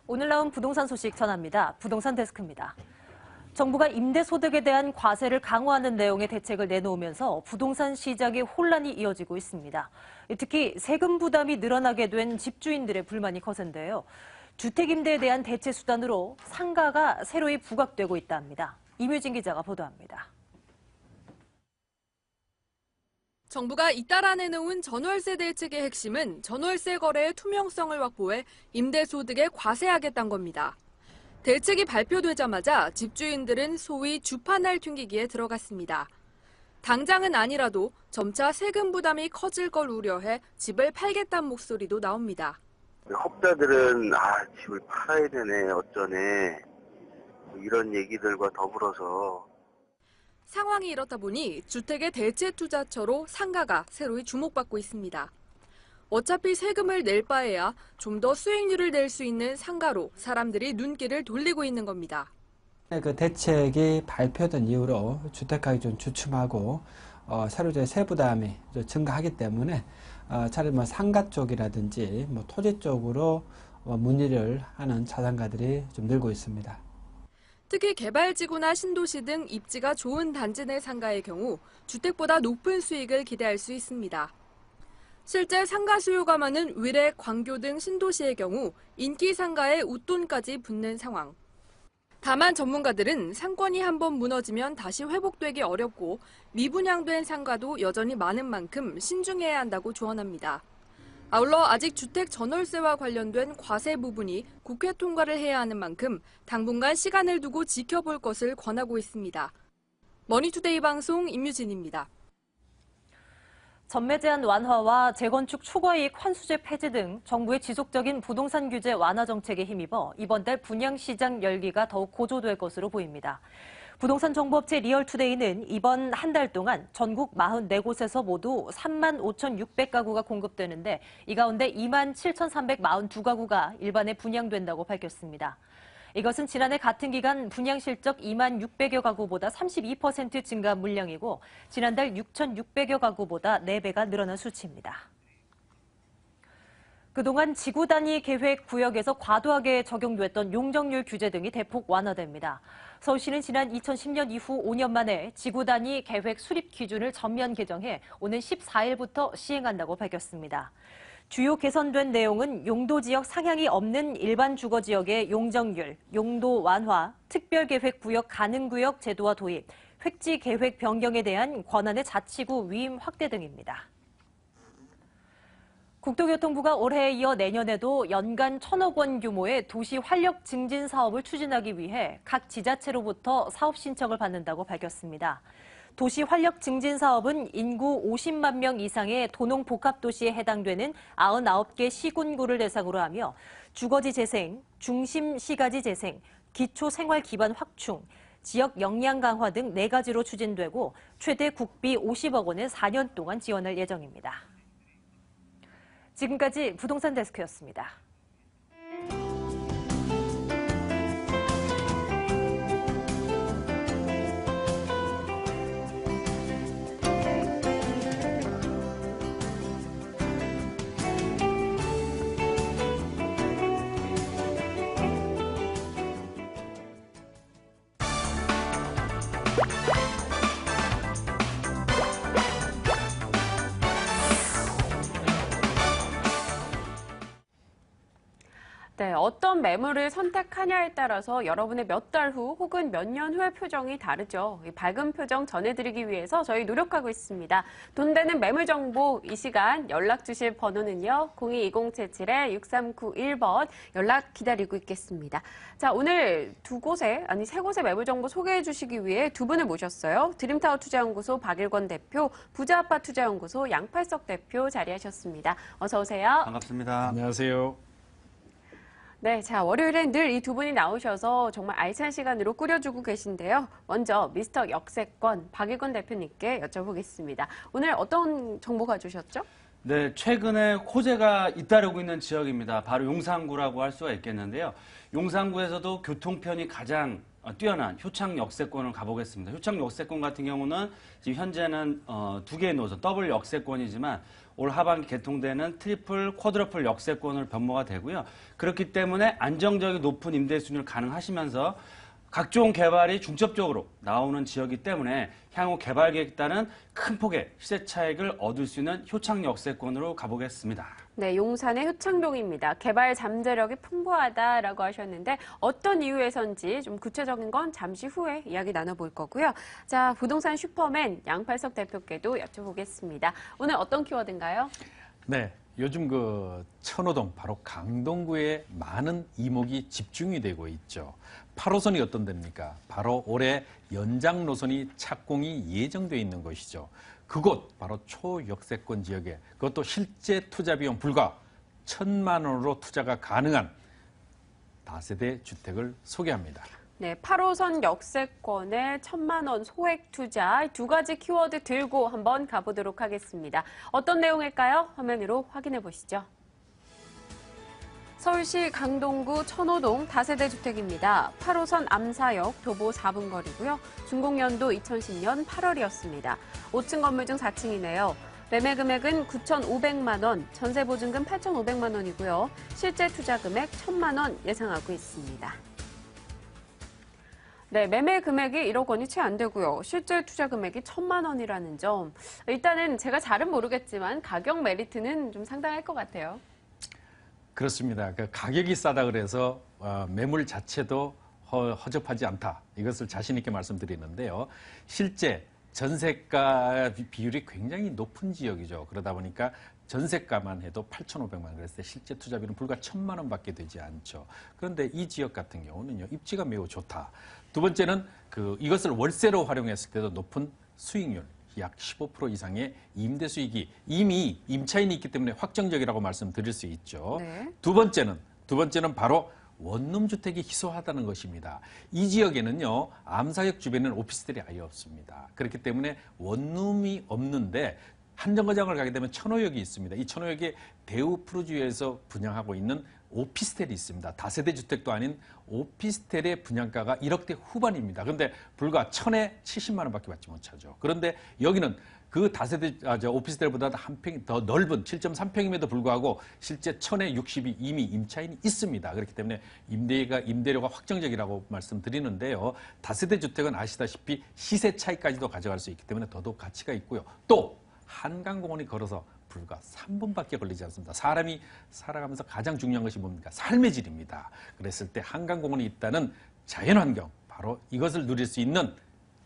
오늘 나온 부동산 소식 전합니다. 부동산 데스크입니다. 정부가 임대소득에 대한 과세를 강화하는 내용의 대책을 내놓으면서 부동산 시장에 혼란이 이어지고 있습니다. 특히 세금 부담이 늘어나게 된 집주인들의 불만이 거센데요. 주택임대에 대한 대체 수단으로 상가가 새로이 부각되고 있다 합니다. 임유진 기자가 보도합니다. 정부가 잇따라 내놓은 전월세 대책의 핵심은 전월세 거래의 투명성을 확보해 임대소득에 과세하겠다는 겁니다. 대책이 발표되자마자 집주인들은 소위 주판을 튕기기에 들어갔습니다. 당장은 아니라도 점차 세금 부담이 커질 걸 우려해 집을 팔겠다는 목소리도 나옵니다. 헛자들은 집을 팔아야 되네, 어쩌네, 이런 얘기들과 더불어서 상황이 이렇다 보니 주택의 대체 투자처로 상가가 새로이 주목받고 있습니다. 어차피 세금을 낼 바에야 좀 더 수익률을 낼 수 있는 상가로 사람들이 눈길을 돌리고 있는 겁니다. 그 대책이 발표된 이후로 주택가격이 좀 주춤하고 새로 세부담이 증가하기 때문에 차라리 상가 쪽이라든지 토지 쪽으로 문의를 하는 자산가들이 좀 늘고 있습니다. 특히 개발지구나 신도시 등 입지가 좋은 단지 내 상가의 경우 주택보다 높은 수익을 기대할 수 있습니다. 실제 상가 수요가 많은 위례, 광교 등 신도시의 경우 인기 상가에 웃돈까지 붙는 상황. 다만 전문가들은 상권이 한번 무너지면 다시 회복되기 어렵고 미분양된 상가도 여전히 많은 만큼 신중해야 한다고 조언합니다. 아울러 아직 주택 전월세와 관련된 과세 부분이 국회 통과를 해야 하는 만큼 당분간 시간을 두고 지켜볼 것을 권하고 있습니다. 머니투데이 방송 임유진입니다. 전매 제한 완화와 재건축 초과이익 환수제 폐지 등 정부의 지속적인 부동산 규제 완화 정책에 힘입어 이번 달 분양시장 열기가 더욱 고조될 것으로 보입니다. 부동산 정보업체 리얼투데이는 이번 한 달 동안 전국 44곳에서 모두 35,600가구가 공급되는데 이 가운데 27,342가구가 일반에 분양된다고 밝혔습니다. 이것은 지난해 같은 기간 분양 실적 26,600여 가구보다 32% 증가한 물량이고 지난달 6,600여 가구보다 4배가 늘어난 수치입니다. 그동안 지구 단위 계획 구역에서 과도하게 적용됐던 용적률 규제 등이 대폭 완화됩니다. 서울시는 지난 2010년 이후 5년 만에 지구 단위 계획 수립 기준을 전면 개정해 오는 14일부터 시행한다고 밝혔습니다. 주요 개선된 내용은 용도 지역 상향이 없는 일반 주거 지역의 용적률, 용도 완화, 특별계획 구역 가능 구역 제도화 도입, 획지 계획 변경에 대한 권한의 자치구 위임 확대 등입니다. 국토교통부가 올해에 이어 내년에도 연간 1,000억 원 규모의 도시 활력 증진 사업을 추진하기 위해 각 지자체로부터 사업 신청을 받는다고 밝혔습니다. 도시 활력 증진 사업은 인구 50만 명 이상의 도농 복합도시에 해당되는 99개 시군구를 대상으로 하며 주거지 재생, 중심 시가지 재생, 기초 생활 기반 확충, 지역 역량 강화 등 4가지로 추진되고 최대 국비 50억 원을 4년 동안 지원할 예정입니다. 지금까지 부동산 데스크였습니다. 네, 어떤 매물을 선택하냐에 따라서 여러분의 몇 달 후 혹은 몇 년 후의 표정이 다르죠. 이 밝은 표정 전해드리기 위해서 저희 노력하고 있습니다. 돈 되는 매물 정보 이 시간 연락 주실 번호는요. 02-2077-6391번 연락 기다리고 있겠습니다. 자, 오늘 세 곳의 매물 정보 소개해 주시기 위해 두 분을 모셨어요. 드림타워 투자연구소 박일권 대표, 부자아빠 투자연구소 양팔석 대표 자리하셨습니다. 어서 오세요. 반갑습니다. 안녕하세요. 네, 자, 월요일엔 늘 이 두 분이 나오셔서 정말 알찬 시간으로 꾸려주고 계신데요. 먼저 미스터 역세권 박일권 대표님께 여쭤보겠습니다. 오늘 어떤 정보 가져오셨죠? 네, 최근에 호재가 잇따르고 있는 지역입니다. 바로 용산구라고 할 수가 있겠는데요. 용산구에서도 교통편이 가장 뛰어난 효창 역세권을 가보겠습니다. 효창 역세권 같은 경우는 지금 현재는 두 개의 노선, 더블 역세권이지만 올 하반기 개통되는 트리플, 쿼드러플 역세권을 변모가 되고요. 그렇기 때문에 안정적인 높은 임대 수익률 가능하시면서 각종 개발이 중첩적으로 나오는 지역이기 때문에 향후 개발 계획에 따른 큰 폭의 시세 차익을 얻을 수 있는 효창 역세권으로 가보겠습니다. 네, 용산의 효창동입니다. 개발 잠재력이 풍부하다라고 하셨는데 어떤 이유에선지 좀 구체적인 건 잠시 후에 이야기 나눠볼 거고요. 자, 부동산 슈퍼맨 양팔석 대표께도 여쭤보겠습니다. 오늘 어떤 키워드인가요? 네, 요즘 천호동 바로 강동구에 많은 이목이 집중이 되고 있죠. 8호선이 어떤 데입니까? 바로 올해 연장 노선이 착공이 예정돼 있는 것이죠. 그곳 바로 초역세권 지역에 그것도 실제 투자 비용 불과 1,000만 원으로 투자가 가능한 다세대 주택을 소개합니다. 네, 8호선 역세권에 1,000만 원 소액 투자 두 가지 키워드 들고 한번 가보도록 하겠습니다. 어떤 내용일까요? 화면으로 확인해 보시죠. 서울시 강동구 천호동 다세대 주택입니다. 8호선 암사역 도보 4분 거리고요. 준공연도 2010년 8월이었습니다. 5층 건물 중 4층이네요. 매매 금액은 9,500만 원, 전세 보증금 8,500만 원이고요. 실제 투자 금액 1,000만 원 예상하고 있습니다. 네, 매매 금액이 1억 원이 채 안 되고요. 실제 투자 금액이 1,000만 원이라는 점. 일단은 제가 잘은 모르겠지만 가격 메리트는 좀 상당할 것 같아요. 그렇습니다. 가격이 싸다 그래서 매물 자체도 허접하지 않다. 이것을 자신 있게 말씀드리는데요. 실제 전세가 비율이 굉장히 높은 지역이죠. 그러다 보니까 전세가만 해도 8,500만 원 그랬을 때 실제 투자비는 불과 1,000만 원밖에 되지 않죠. 그런데 이 지역 같은 경우는요. 입지가 매우 좋다. 두 번째는 이것을 월세로 활용했을 때도 높은 수익률. 약 15% 이상의 임대 수익이 이미 임차인이 있기 때문에 확정적이라고 말씀드릴 수 있죠. 네. 두 번째는 바로 원룸 주택이 희소하다는 것입니다. 이 지역에는요, 암사역 주변에는 오피스텔이 아예 없습니다. 그렇기 때문에 원룸이 없는데 한정거장을 가게 되면 천호역이 있습니다. 이 천호역에 대우 푸르주에서 분양하고 있는 오피스텔이 있습니다. 다세대 주택도 아닌 오피스텔의 분양가가 1억대 후반입니다. 그런데 불과 1,000에 70만 원밖에 받지 못하죠. 그런데 여기는 그 다세대 오피스텔보다 한 평이 더 넓은 7.3평임에도 불구하고 실제 1,000에 60이 이미 임차인이 있습니다. 그렇기 때문에 임대료가 확정적이라고 말씀드리는데요. 다세대 주택은 아시다시피 시세 차이까지도 가져갈 수 있기 때문에 더더욱 가치가 있고요. 또 한강공원이 걸어서 불과 3분밖에 걸리지 않습니다. 사람이 살아가면서 가장 중요한 것이 뭡니까? 삶의 질입니다. 그랬을 때 한강공원이 있다는 자연환경, 바로 이것을 누릴 수 있는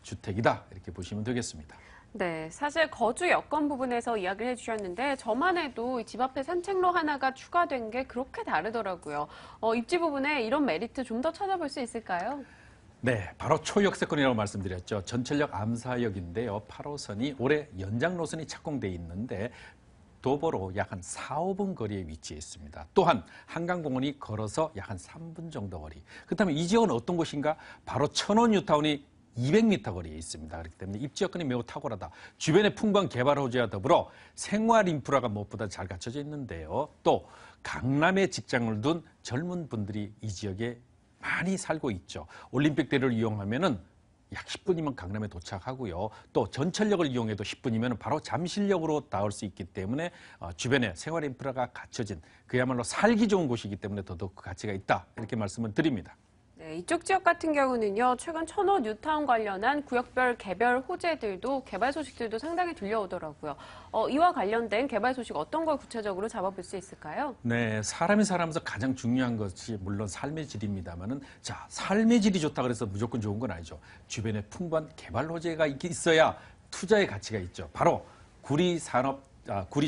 주택이다. 이렇게 보시면 되겠습니다. 네, 사실 거주 여건 부분에서 이야기를 해주셨는데 저만 해도 집 앞에 산책로 하나가 추가된 게 그렇게 다르더라고요. 입지 부분에 이런 메리트 좀 더 찾아볼 수 있을까요? 네, 바로 초역세권이라고 말씀드렸죠. 전철역 암사역인데요. 8호선이 올해 연장 노선이 착공돼 있는데 도보로 약 한 4, 5분 거리에 위치해 있습니다. 또한 한강공원이 걸어서 약 한 3분 정도 거리. 그렇다면 이 지역은 어떤 곳인가? 바로 천호 뉴타운이 200m 거리에 있습니다. 그렇기 때문에 입지 여건이 매우 탁월하다. 주변에 풍부한 개발 호재와 더불어 생활 인프라가 무엇보다 잘 갖춰져 있는데요. 또 강남에 직장을 둔 젊은 분들이 이 지역에 많이 살고 있죠. 올림픽대로를 이용하면은 약 10분이면 강남에 도착하고요. 또 전철역을 이용해도 10분이면 바로 잠실역으로 닿을 수 있기 때문에 주변에 생활 인프라가 갖춰진 그야말로 살기 좋은 곳이기 때문에 더더욱 그 가치가 있다. 이렇게 말씀을 드립니다. 네, 네, 이쪽 지역 같은 경우는요, 최근 천호 뉴타운 관련한 구역별 개별 호재들도 개발 소식들도 상당히 들려오더라고요. 이와 관련된 개발 소식 어떤 걸 구체적으로 잡아볼 수 있을까요? 네, 사람이 살아가면서 가장 중요한 것이 물론 삶의 질입니다만은 자, 삶의 질이 좋다 그래서 무조건 좋은 건 아니죠. 주변에 풍부한 개발 호재가 있어야 투자의 가치가 있죠. 바로 구리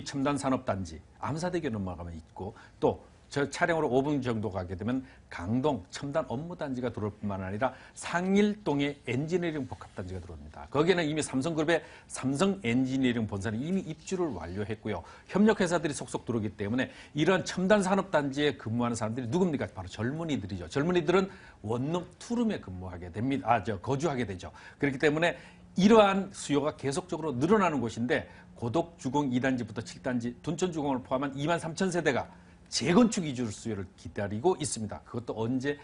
첨단 산업단지 암사대교 넘어가면 있고 또 저 차량으로 5분 정도 가게 되면 강동 첨단 업무단지가 들어올 뿐만 아니라 상일동의 엔지니어링 복합단지가 들어옵니다. 거기에는 이미 삼성그룹의 삼성 엔지니어링 본사는 이미 입주를 완료했고요. 협력회사들이 속속 들어오기 때문에 이러한 첨단 산업단지에 근무하는 사람들이 누굽니까? 바로 젊은이들이죠. 젊은이들은 원룸 투룸에 근무하게 됩니다. 거주하게 되죠. 그렇기 때문에 이러한 수요가 계속적으로 늘어나는 곳인데 고덕주공 2단지부터 7단지, 둔천주공을 포함한 2만 3천 세대가 재건축 이주 수요를 기다리고 있습니다. 그것도 언제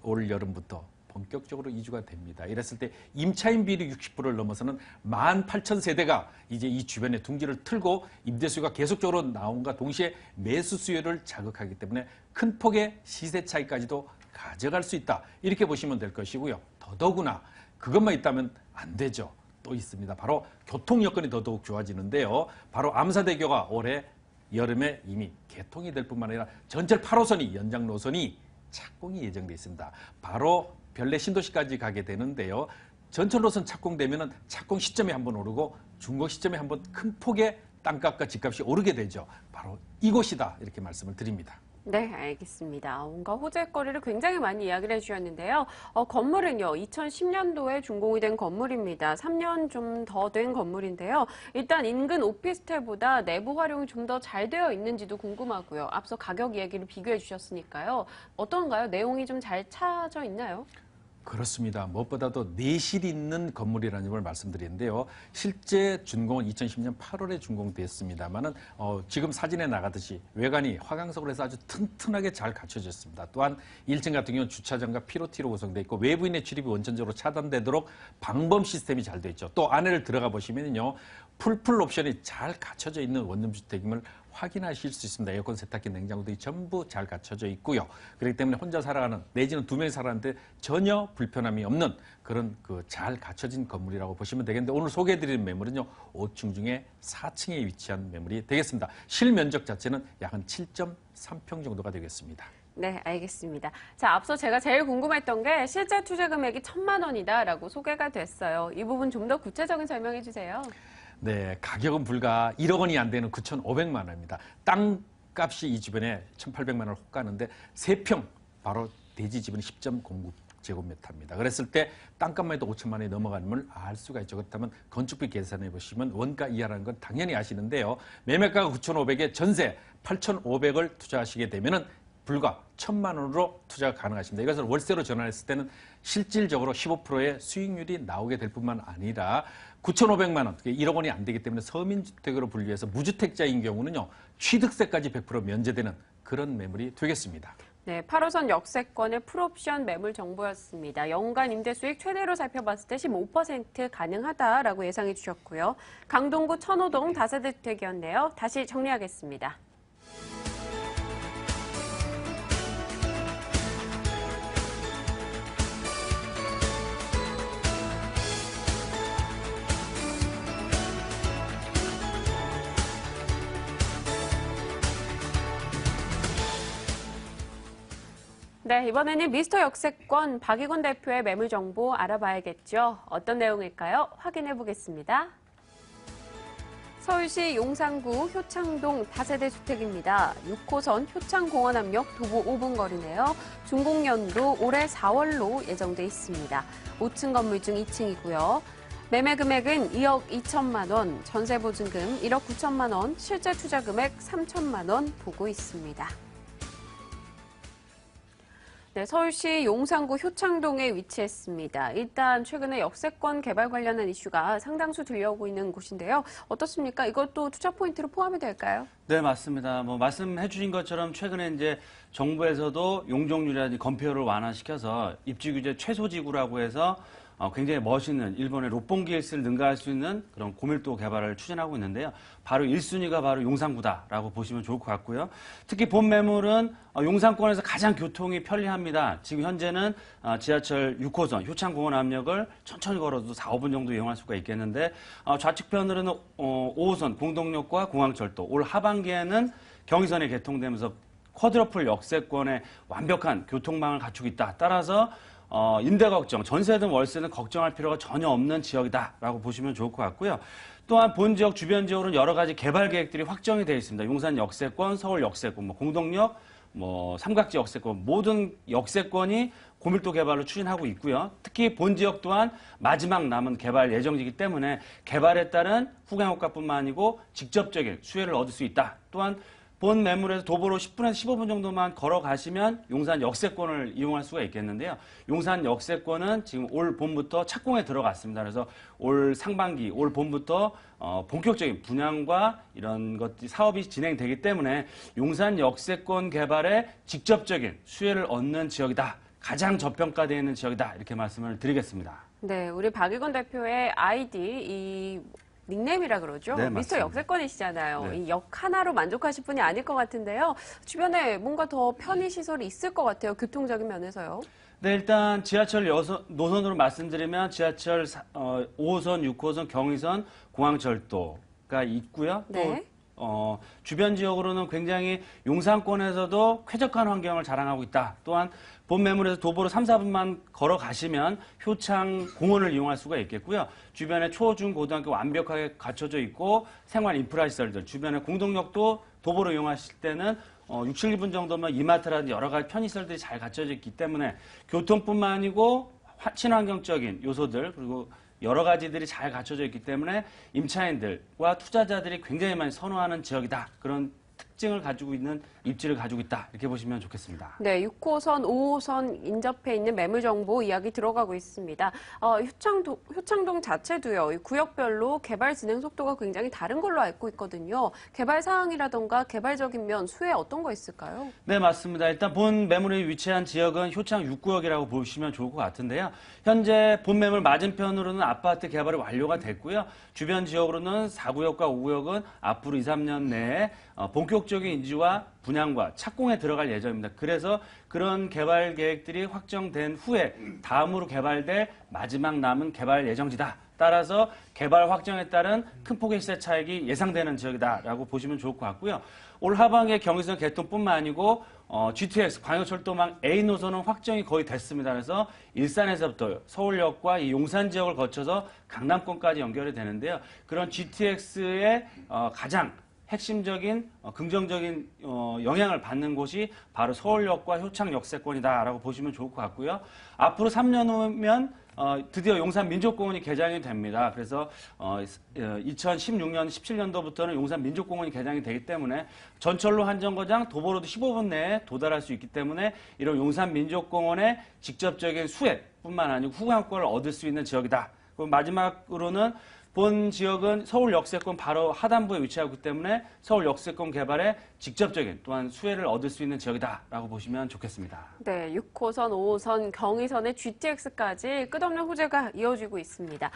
올 여름부터 본격적으로 이주가 됩니다. 이랬을 때 임차인 비율이 60%를 넘어서는 18,000세대가 이제 이 주변에 둥지를 틀고 임대 수요가 계속적으로 나온과 동시에 매수 수요를 자극하기 때문에 큰 폭의 시세 차이까지도 가져갈 수 있다. 이렇게 보시면 될 것이고요. 더더구나 그것만 있다면 안 되죠. 또 있습니다. 바로 교통 여건이 더더욱 좋아지는데요. 바로 암사대교가 올해 여름에 이미 개통이 될 뿐만 아니라 전철 8호선이 연장 노선이 착공이 예정돼 있습니다. 바로 별내 신도시까지 가게 되는데요. 전철 노선 착공되면은 착공 시점에 한번 오르고 준공 시점에 한번 큰 폭의 땅값과 집값이 오르게 되죠. 바로 이곳이다 이렇게 말씀을 드립니다. 네, 알겠습니다. 뭔가 호재거리를 굉장히 많이 이야기를 해주셨는데요. 건물은요, 2010년도에 준공이 된 건물입니다. 3년 좀 더 된 건물인데요. 일단 인근 오피스텔보다 내부 활용이 좀 더 잘 되어 있는지도 궁금하고요. 앞서 가격 이야기를 비교해 주셨으니까요. 어떤가요? 내용이 좀 잘 차져 있나요? 그렇습니다. 무엇보다도 내실 있는 건물이라는 점을 말씀드리는데요. 실제 준공은 2010년 8월에 준공됐습니다만은 지금 사진에 나가듯이 외관이 화강석으로 해서 아주 튼튼하게 잘 갖춰졌습니다. 또한 1층 같은 경우는 주차장과 피로티로 구성되어 있고 외부인의 출입이 원천적으로 차단되도록 방범 시스템이 잘 되어 있죠. 또 안에를 들어가 보시면요. 풀 옵션이 잘 갖춰져 있는 원룸주택임을 확인하실 수 있습니다. 에어컨, 세탁기, 냉장고들이 전부 잘 갖춰져 있고요. 그렇기 때문에 혼자 살아가는 내지는 두 명이 살아가는데 전혀 불편함이 없는 그런 잘 갖춰진 건물이라고 보시면 되겠는데 오늘 소개해드리는 매물은요. 5층 중에 4층에 위치한 매물이 되겠습니다. 실면적 자체는 약 한 7.3평 정도가 되겠습니다. 네, 알겠습니다. 자, 앞서 제가 제일 궁금했던 게 실제 투자 금액이 1,000만 원이다라고 소개가 됐어요. 이 부분 좀 더 구체적인 설명해 주세요. 네, 가격은 불과 1억 원이 안 되는 9,500만 원입니다. 땅값이 이 주변에 1,800만 원을 혹가는데 3평, 바로 대지 지분이 10.09제곱미터입니다. 그랬을 때 땅값만 해도 5천만 원이 넘어가는 걸 알 수가 있죠. 그렇다면 건축비 계산해 보시면 원가 이하라는 건 당연히 아시는데요. 매매가가 9,500에 전세 8,500을 투자하시게 되면은 불과 1,000만 원으로 투자가 가능하십니다. 이것을 월세로 전환했을 때는 실질적으로 15%의 수익률이 나오게 될 뿐만 아니라 9,500만 원, 1억 원이 안 되기 때문에 서민주택으로 분류해서 무주택자인 경우는요. 취득세까지 100% 면제되는 그런 매물이 되겠습니다. 네, 8호선 역세권의 풀옵션 매물 정보였습니다. 연간 임대 수익 최대로 살펴봤을 때 15% 가능하다라고 예상해 주셨고요. 강동구 천호동 다세대 주택이었네요. 다시 정리하겠습니다. 네, 이번에는 미스터 역세권 박희곤 대표의 매물 정보 알아봐야겠죠. 어떤 내용일까요? 확인해 보겠습니다. 서울시 용산구 효창동 다세대 주택입니다. 6호선 효창공원암역 도보 5분 거리네요. 준공연도 올해 4월로 예정돼 있습니다. 5층 건물 중 2층이고요. 매매 금액은 2억 2천만 원, 전세 보증금 1억 9천만 원, 실제 투자 금액 3천만 원 보고 있습니다. 네, 서울시 용산구 효창동에 위치했습니다. 일단 최근에 역세권 개발 관련한 이슈가 상당수 들려오고 있는 곳인데요. 어떻습니까? 이것도 투자 포인트로 포함이 될까요? 네, 맞습니다. 말씀해 주신 것처럼 최근에 이제 정부에서도 용적률이라든지 건폐율을 완화시켜서 입지 규제 최소 지구라고 해서 굉장히 멋있는 일본의 롯본기일스를 능가할 수 있는 그런 고밀도 개발을 추진하고 있는데요. 바로 1순위가 바로 용산구다라고 보시면 좋을 것 같고요. 특히 본 매물은 용산권에서 가장 교통이 편리합니다. 지금 현재는 지하철 6호선 효창공원 압력을 천천히 걸어도 4, 5분 정도 이용할 수가 있겠는데 좌측편으로는 5호선 공동역과 공항철도, 올 하반기에는 경의선이 개통되면서 쿼드러플 역세권의 완벽한 교통망을 갖추고 있다. 따라서 임대 걱정, 전세든 월세든 걱정할 필요가 전혀 없는 지역이다라고 보시면 좋을 것 같고요. 또한 본 지역 주변 지역으로는 여러 가지 개발 계획들이 확정이 되어 있습니다. 용산 역세권, 서울 역세권, 공동역, 삼각지 역세권, 모든 역세권이 고밀도 개발을 추진하고 있고요. 특히 본 지역 또한 마지막 남은 개발 예정이기 때문에 개발에 따른 후광 효과뿐만 아니고 직접적인 수혜를 얻을 수 있다. 또한 본 매물에서 도보로 10분에서 15분 정도만 걸어가시면 용산 역세권을 이용할 수가 있겠는데요. 용산 역세권은 지금 올 봄부터 착공에 들어갔습니다. 그래서 올 상반기, 올 봄부터 본격적인 분양과 이런 것들이 사업이 진행되기 때문에 용산 역세권 개발에 직접적인 수혜를 얻는 지역이다. 가장 저평가되어 있는 지역이다. 이렇게 말씀을 드리겠습니다. 네, 우리 박일권 대표의 아이디, 이 닉네임이라 그러죠. 네, 미스터 맞습니다. 역세권이시잖아요. 네. 이 역 하나로 만족하실 분이 아닐 것 같은데요. 주변에 뭔가 더 편의 시설이 있을 것 같아요. 교통적인 면에서요. 네, 일단 지하철 노선으로 말씀드리면 지하철 5호선, 6호선, 경의선, 공항철도가 있고요. 네. 또 주변 지역으로는 굉장히 용산권에서도 쾌적한 환경을 자랑하고 있다. 또한 본 매물에서 도보로 3, 4분만 걸어가시면 효창 공원을 이용할 수가 있겠고요. 주변에 초, 중, 고등학교 완벽하게 갖춰져 있고 생활 인프라 시설들, 주변에 공동역도 도보로 이용하실 때는 6, 7분 정도면 이마트라든지 여러 가지 편의시설들이 잘 갖춰져 있기 때문에 교통뿐만 아니고 친환경적인 요소들 그리고 여러 가지들이 잘 갖춰져 있기 때문에 임차인들과 투자자들이 굉장히 많이 선호하는 지역이다. 그런 특징을 가지고 있는 입지를 가지고 있다. 이렇게 보시면 좋겠습니다. 네, 6호선, 5호선 인접해 있는 매물 정보 이야기 들어가고 있습니다. 효창동 자체도요, 이 구역별로 개발 진행 속도가 굉장히 다른 걸로 알고 있거든요. 개발 사항이라던가 개발적인 면, 수혜 어떤 거 있을까요? 네, 맞습니다. 일단 본 매물이 위치한 지역은 효창 6구역이라고 보시면 좋을 것 같은데요. 현재 본 매물 맞은편으로는 아파트 개발이 완료가 됐고요. 주변 지역으로는 4구역과 5구역은 앞으로 2, 3년 내에 본격적인 인지와 분양과 착공에 들어갈 예정입니다. 그래서 그런 개발 계획들이 확정된 후에 다음으로 개발될 마지막 남은 개발 예정지다. 따라서 개발 확정에 따른 큰 폭의 시세 차익이 예상되는 지역이다라고 보시면 좋을 것 같고요. 올 하반기에 경의선 개통뿐만 아니고 GTX 광역철도망 A 노선은 확정이 거의 됐습니다. 그래서 일산에서부터 서울역과 이 용산 지역을 거쳐서 강남권까지 연결이 되는데요. 그런 GTX의 가장 핵심적인 긍정적인 영향을 받는 곳이 바로 서울역과 효창 역세권이다라고 보시면 좋을 것 같고요. 앞으로 3년 후면 드디어 용산 민족공원이 개장이 됩니다. 그래서 2016년, 17년도부터는 용산 민족공원이 개장이 되기 때문에 전철로 한 정거장, 도보로도 15분 내에 도달할 수 있기 때문에 이런 용산 민족공원의 직접적인 수혜뿐만 아니고 후광효과를 얻을 수 있는 지역이다. 그리고 마지막으로는 본 지역은 서울 역세권 바로 하단부에 위치하고 있기 때문에 서울 역세권 개발에 직접적인 또한 수혜를 얻을 수 있는 지역이다라고 보시면 좋겠습니다. 네, 6호선, 5호선, 경의선의 GTX까지 끝없는 호재가 이어지고 있습니다.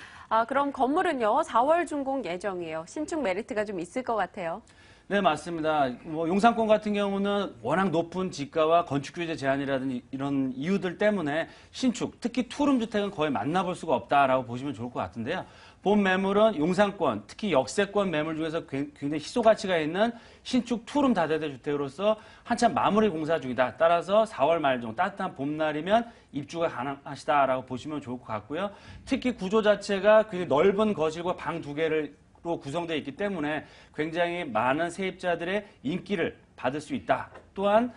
그럼 건물은요, 4월 준공 예정이에요. 신축 메리트가 좀 있을 것 같아요. 네, 맞습니다. 용산권 같은 경우는 워낙 높은 지가와 건축 규제 제한이라든지 이런 이유들 때문에 신축, 특히 투룸 주택은 거의 만나볼 수가 없다라고 보시면 좋을 것 같은데요. 본 매물은 용산권, 특히 역세권 매물 중에서 굉장히 희소 가치가 있는 신축 투룸 다세대 주택으로서 한참 마무리 공사 중이다. 따라서 4월 말 정도 따뜻한 봄날이면 입주가 가능하시다라고 보시면 좋을 것 같고요. 특히 구조 자체가 굉장히 넓은 거실과 방 2개를 로 구성되어 있기 때문에 굉장히 많은 세입자들의 인기를 받을 수 있다. 또한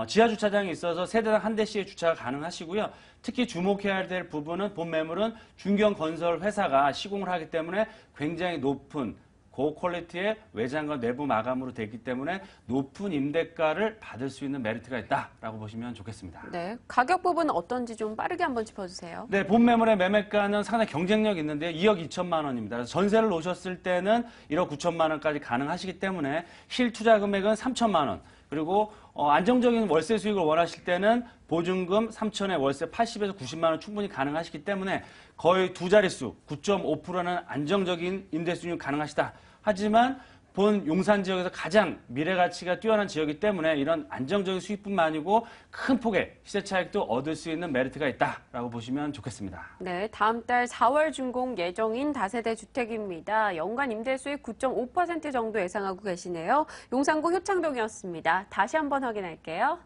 지하 주차장이 있어서 세대당 한 대씩의 주차가 가능하시고요. 특히 주목해야 될 부분은 본 매물은 중견 건설 회사가 시공을 하기 때문에 굉장히 높은 고퀄리티의 외장과 내부 마감으로 되기 때문에 높은 임대가를 받을 수 있는 메리트가 있다라고 보시면 좋겠습니다. 네, 가격 부분은 어떤지 좀 빠르게 한번 짚어주세요. 네, 본 매물의 매매가는 상당히 경쟁력 있는데요. 2억 2천만 원입니다. 그래서 전세를 놓으셨을 때는 1억 9천만 원까지 가능하시기 때문에 실투자 금액은 3천만 원. 그리고 안정적인 월세 수익을 원하실 때는 보증금 3천에 월세 80에서 90만 원 충분히 가능하시기 때문에 거의 두 자릿수 9.5%는 안정적인 임대 수익이 가능하시다. 하지만 본 용산 지역에서 가장 미래 가치가 뛰어난 지역이기 때문에 이런 안정적인 수익뿐만 아니고 큰 폭의 시세 차익도 얻을 수 있는 메리트가 있다라고 보시면 좋겠습니다. 네, 다음 달 4월 준공 예정인 다세대 주택입니다. 연간 임대 수익 9.5% 정도 예상하고 계시네요. 용산구 효창동이었습니다. 다시 한번 확인할게요.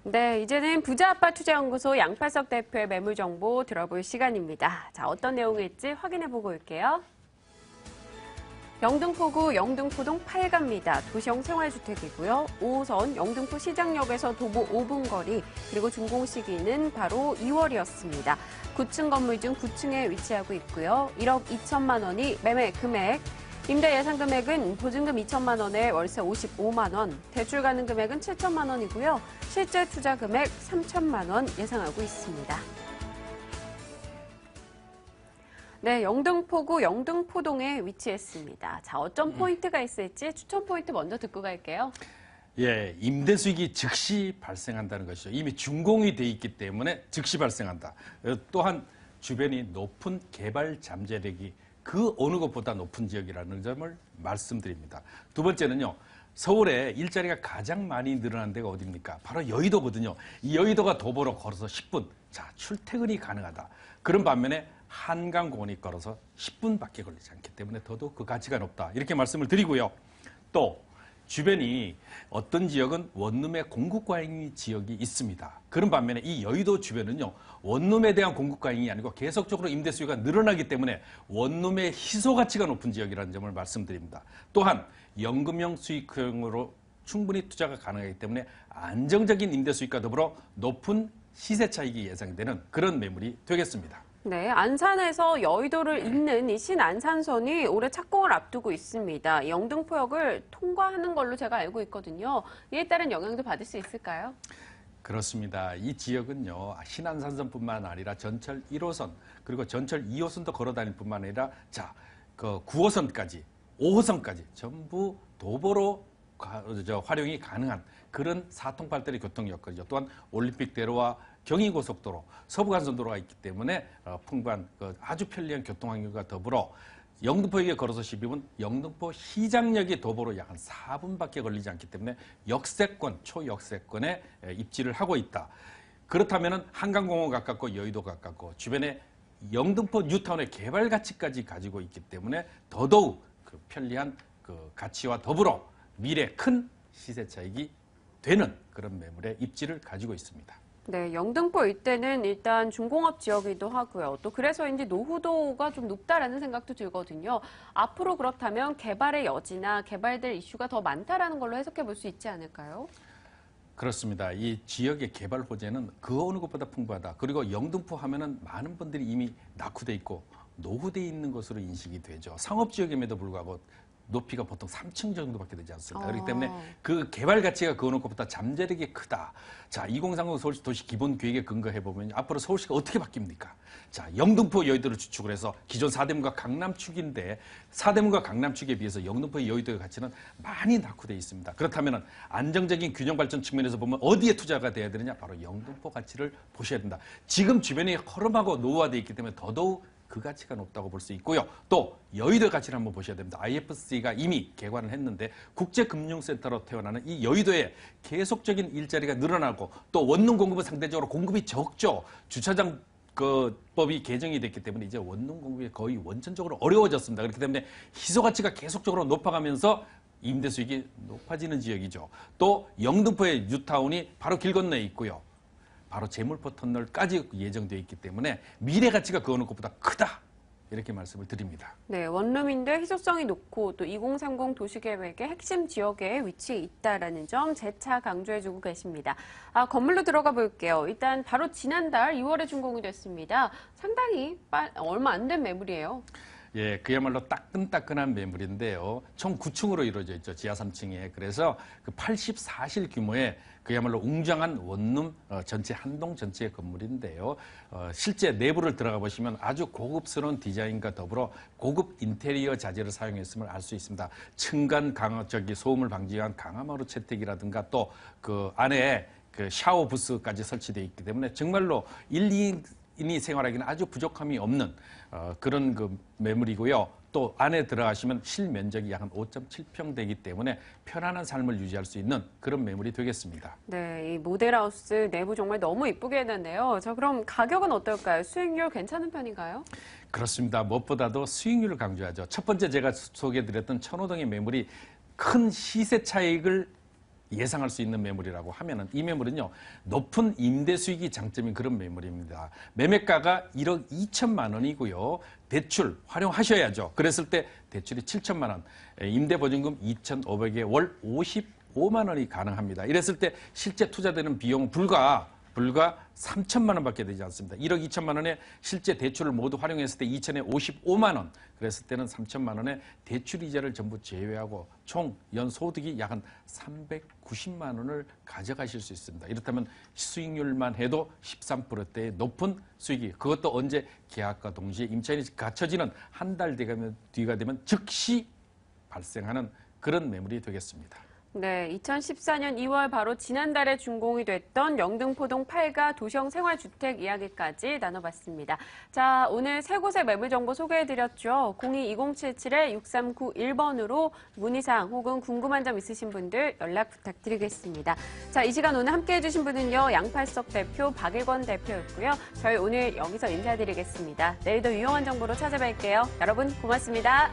네, 이제는 부자아파투자연구소 양팔석 대표의 매물 정보 들어볼 시간입니다. 자, 어떤 내용일지 확인해보고 올게요. 영등포구 영등포동 8가입니다. 도시형 생활주택이고요. 5호선 영등포 시장역에서 도보 5분 거리, 그리고 준공 시기는 바로 2월이었습니다. 9층 건물 중 9층에 위치하고 있고요. 1억 2천만 원이 매매 금액, 임대 예상 금액은 보증금 2천만 원에 월세 55만 원, 대출 가능 금액은 7천만 원이고요. 실제 투자 금액 3천만 원 예상하고 있습니다. 네, 영등포구 영등포동에 위치했습니다. 자, 어떤 포인트가 있을지 추천 포인트 먼저 듣고 갈게요. 예, 임대 수익이 즉시 발생한다는 것이죠. 이미 준공이 돼 있기 때문에 즉시 발생한다. 또한 주변이 높은 개발 잠재력이 그 어느 것보다 높은 지역이라는 점을 말씀드립니다. 두 번째는요. 서울에 일자리가 가장 많이 늘어난 데가 어디입니까? 바로 여의도거든요. 이 여의도가 도보로 걸어서 10분. 자, 출퇴근이 가능하다. 그런 반면에 한강공원이 걸어서 10분밖에 걸리지 않기 때문에 더더욱 그 가치가 높다. 이렇게 말씀을 드리고요. 또 주변이 어떤 지역은 원룸의 공급 과잉 지역이 있습니다. 그런 반면에 이 여의도 주변은요. 원룸에 대한 공급 과잉이 아니고 계속적으로 임대 수요가 늘어나기 때문에 원룸의 희소 가치가 높은 지역이라는 점을 말씀드립니다. 또한 연금형 수익형으로 충분히 투자가 가능하기 때문에 안정적인 임대 수익과 더불어 높은 시세 차익이 예상되는 그런 매물이 되겠습니다. 네, 안산에서 여의도를 잇는 이 신안산선이 올해 착공을 앞두고 있습니다. 영등포역을 통과하는 걸로 제가 알고 있거든요. 이에 따른 영향도 받을 수 있을까요? 그렇습니다. 이 지역은요. 신안산선뿐만 아니라 전철 1호선 그리고 전철 2호선도 걸어다닐 뿐만 아니라 자, 그 9호선까지 5호선까지 전부 도보로 활용이 가능한 그런 사통팔달의 교통 여건이죠. 또한 올림픽대로와 경의고속도로, 서부간선도로가 있기 때문에 풍부한 아주 편리한 교통환경과 더불어 영등포역에 걸어서 12분, 영등포 시장역이 도보로 약 한 4분밖에 걸리지 않기 때문에 역세권, 초역세권에 입지를 하고 있다. 그렇다면 한강공원 가깝고 여의도 가깝고 주변에 영등포 뉴타운의 개발 가치까지 가지고 있기 때문에 더더욱 그 편리한 그 가치와 더불어 미래 큰 시세 차익이 되는 그런 매물의 입지를 가지고 있습니다. 네, 영등포 일대는 일단 중공업 지역이기도 하고요. 또 그래서인지 노후도가 좀 높다라는 생각도 들거든요. 앞으로 그렇다면 개발의 여지나 개발될 이슈가 더 많다라는 걸로 해석해 볼 수 있지 않을까요? 그렇습니다. 이 지역의 개발 호재는 그 어느 것보다 풍부하다. 그리고 영등포 하면은 많은 분들이 이미 낙후돼 있고 노후돼 있는 것으로 인식이 되죠. 상업 지역임에도 불구하고 높이가 보통 3층 정도밖에 되지 않습니다. 그렇기 때문에 그 개발 가치가 그 어느 것보다 잠재력이 크다. 자, 2030 서울시 도시 기본 계획에 근거해 보면 앞으로 서울시가 어떻게 바뀝니까? 자, 영등포 여의도를 주축을 해서 기존 사대문과 강남축인데 사대문과 강남축에 비해서 영등포의 여의도의 가치는 많이 낙후돼 있습니다. 그렇다면 안정적인 균형 발전 측면에서 보면 어디에 투자가 돼야 되느냐? 바로 영등포 가치를 보셔야 된다. 지금 주변이 허름하고 노후화돼 있기 때문에 더더욱 그 가치가 높다고 볼 수 있고요. 또 여의도의 가치를 한번 보셔야 됩니다. IFC가 이미 개관을 했는데 국제금융센터로 태어나는 이 여의도에 계속적인 일자리가 늘어나고 또 원룸 공급은 상대적으로 공급이 적죠. 주차장 법이 개정이 됐기 때문에 이제 원룸 공급이 거의 원천적으로 어려워졌습니다. 그렇기 때문에 희소 가치가 계속적으로 높아가면서 임대 수익이 높아지는 지역이죠. 또 영등포의 뉴타운이 바로 길 건너에 있고요. 바로 제물포 터널까지 예정되어 있기 때문에 미래 가치가 그 어느 것보다 크다. 이렇게 말씀을 드립니다. 네, 원룸인데 희소성이 높고 또 2030 도시계획의 핵심 지역에 위치해 있다라는 점 재차 강조해주고 계십니다. 건물로 들어가 볼게요. 일단 바로 지난달 2월에 준공이 됐습니다. 상당히 얼마 안 된 매물이에요. 예, 그야말로 따끈따끈한 매물인데요. 총 9층으로 이루어져 있죠. 지하 3층에. 그래서 그 84실 규모의 그야말로 웅장한 원룸 전체 한동 전체의 건물인데요. 실제 내부를 들어가 보시면 아주 고급스러운 디자인과 더불어 고급 인테리어 자재를 사용했음을 알 수 있습니다. 층간 소음을 방지하기 위한 강화마루 채택이라든가 또 그 안에 그 샤워 부스까지 설치되어 있기 때문에 정말로 1, 2인이 생활하기는 아주 부족함이 없는 그런 그 매물이고요. 또 안에 들어가시면 실면적이 약 한 5.7평 되기 때문에 편안한 삶을 유지할 수 있는 그런 매물이 되겠습니다. 네, 이 모델하우스 내부 정말 너무 이쁘게 해놨네요. 자, 그럼 가격은 어떨까요? 수익률 괜찮은 편인가요? 그렇습니다. 무엇보다도 수익률을 강조하죠. 첫 번째 제가 소개해드렸던 천호동의 매물이 큰 시세 차익을 예상할 수 있는 매물이라고 하면은 이 매물은요, 높은 임대 수익이 장점인 그런 매물입니다. 매매가가 1억 2천만 원이고요. 대출 활용하셔야죠. 그랬을 때 대출이 7천만 원, 임대보증금 2,500에 월 55만 원이 가능합니다. 이랬을 때 실제 투자되는 비용 불과 3천만 원밖에 되지 않습니다. 1억 2천만 원에 실제 대출을 모두 활용했을 때 2천에 55만 원. 그랬을 때는 3천만 원의 대출 이자를 전부 제외하고 총 연소득이 약 한 390만 원을 가져가실 수 있습니다. 이렇다면 수익률만 해도 13%대의 높은 수익이, 그것도 언제 계약과 동시에 임차인이 갖춰지는 한 달 뒤가 되면 즉시 발생하는 그런 매물이 되겠습니다. 네, 2014년 2월 바로 지난달에 준공이 됐던 영등포동 8가 도시형 생활주택 이야기까지 나눠봤습니다. 자, 오늘 세 곳의 매물 정보 소개해드렸죠. 02-2077-6391번으로 문의사항 혹은 궁금한 점 있으신 분들 연락 부탁드리겠습니다. 자, 이 시간 오늘 함께해주신 분은요, 양팔석 대표 박일권 대표였고요. 저희 오늘 여기서 인사드리겠습니다. 내일도 유용한 정보로 찾아뵐게요. 여러분 고맙습니다.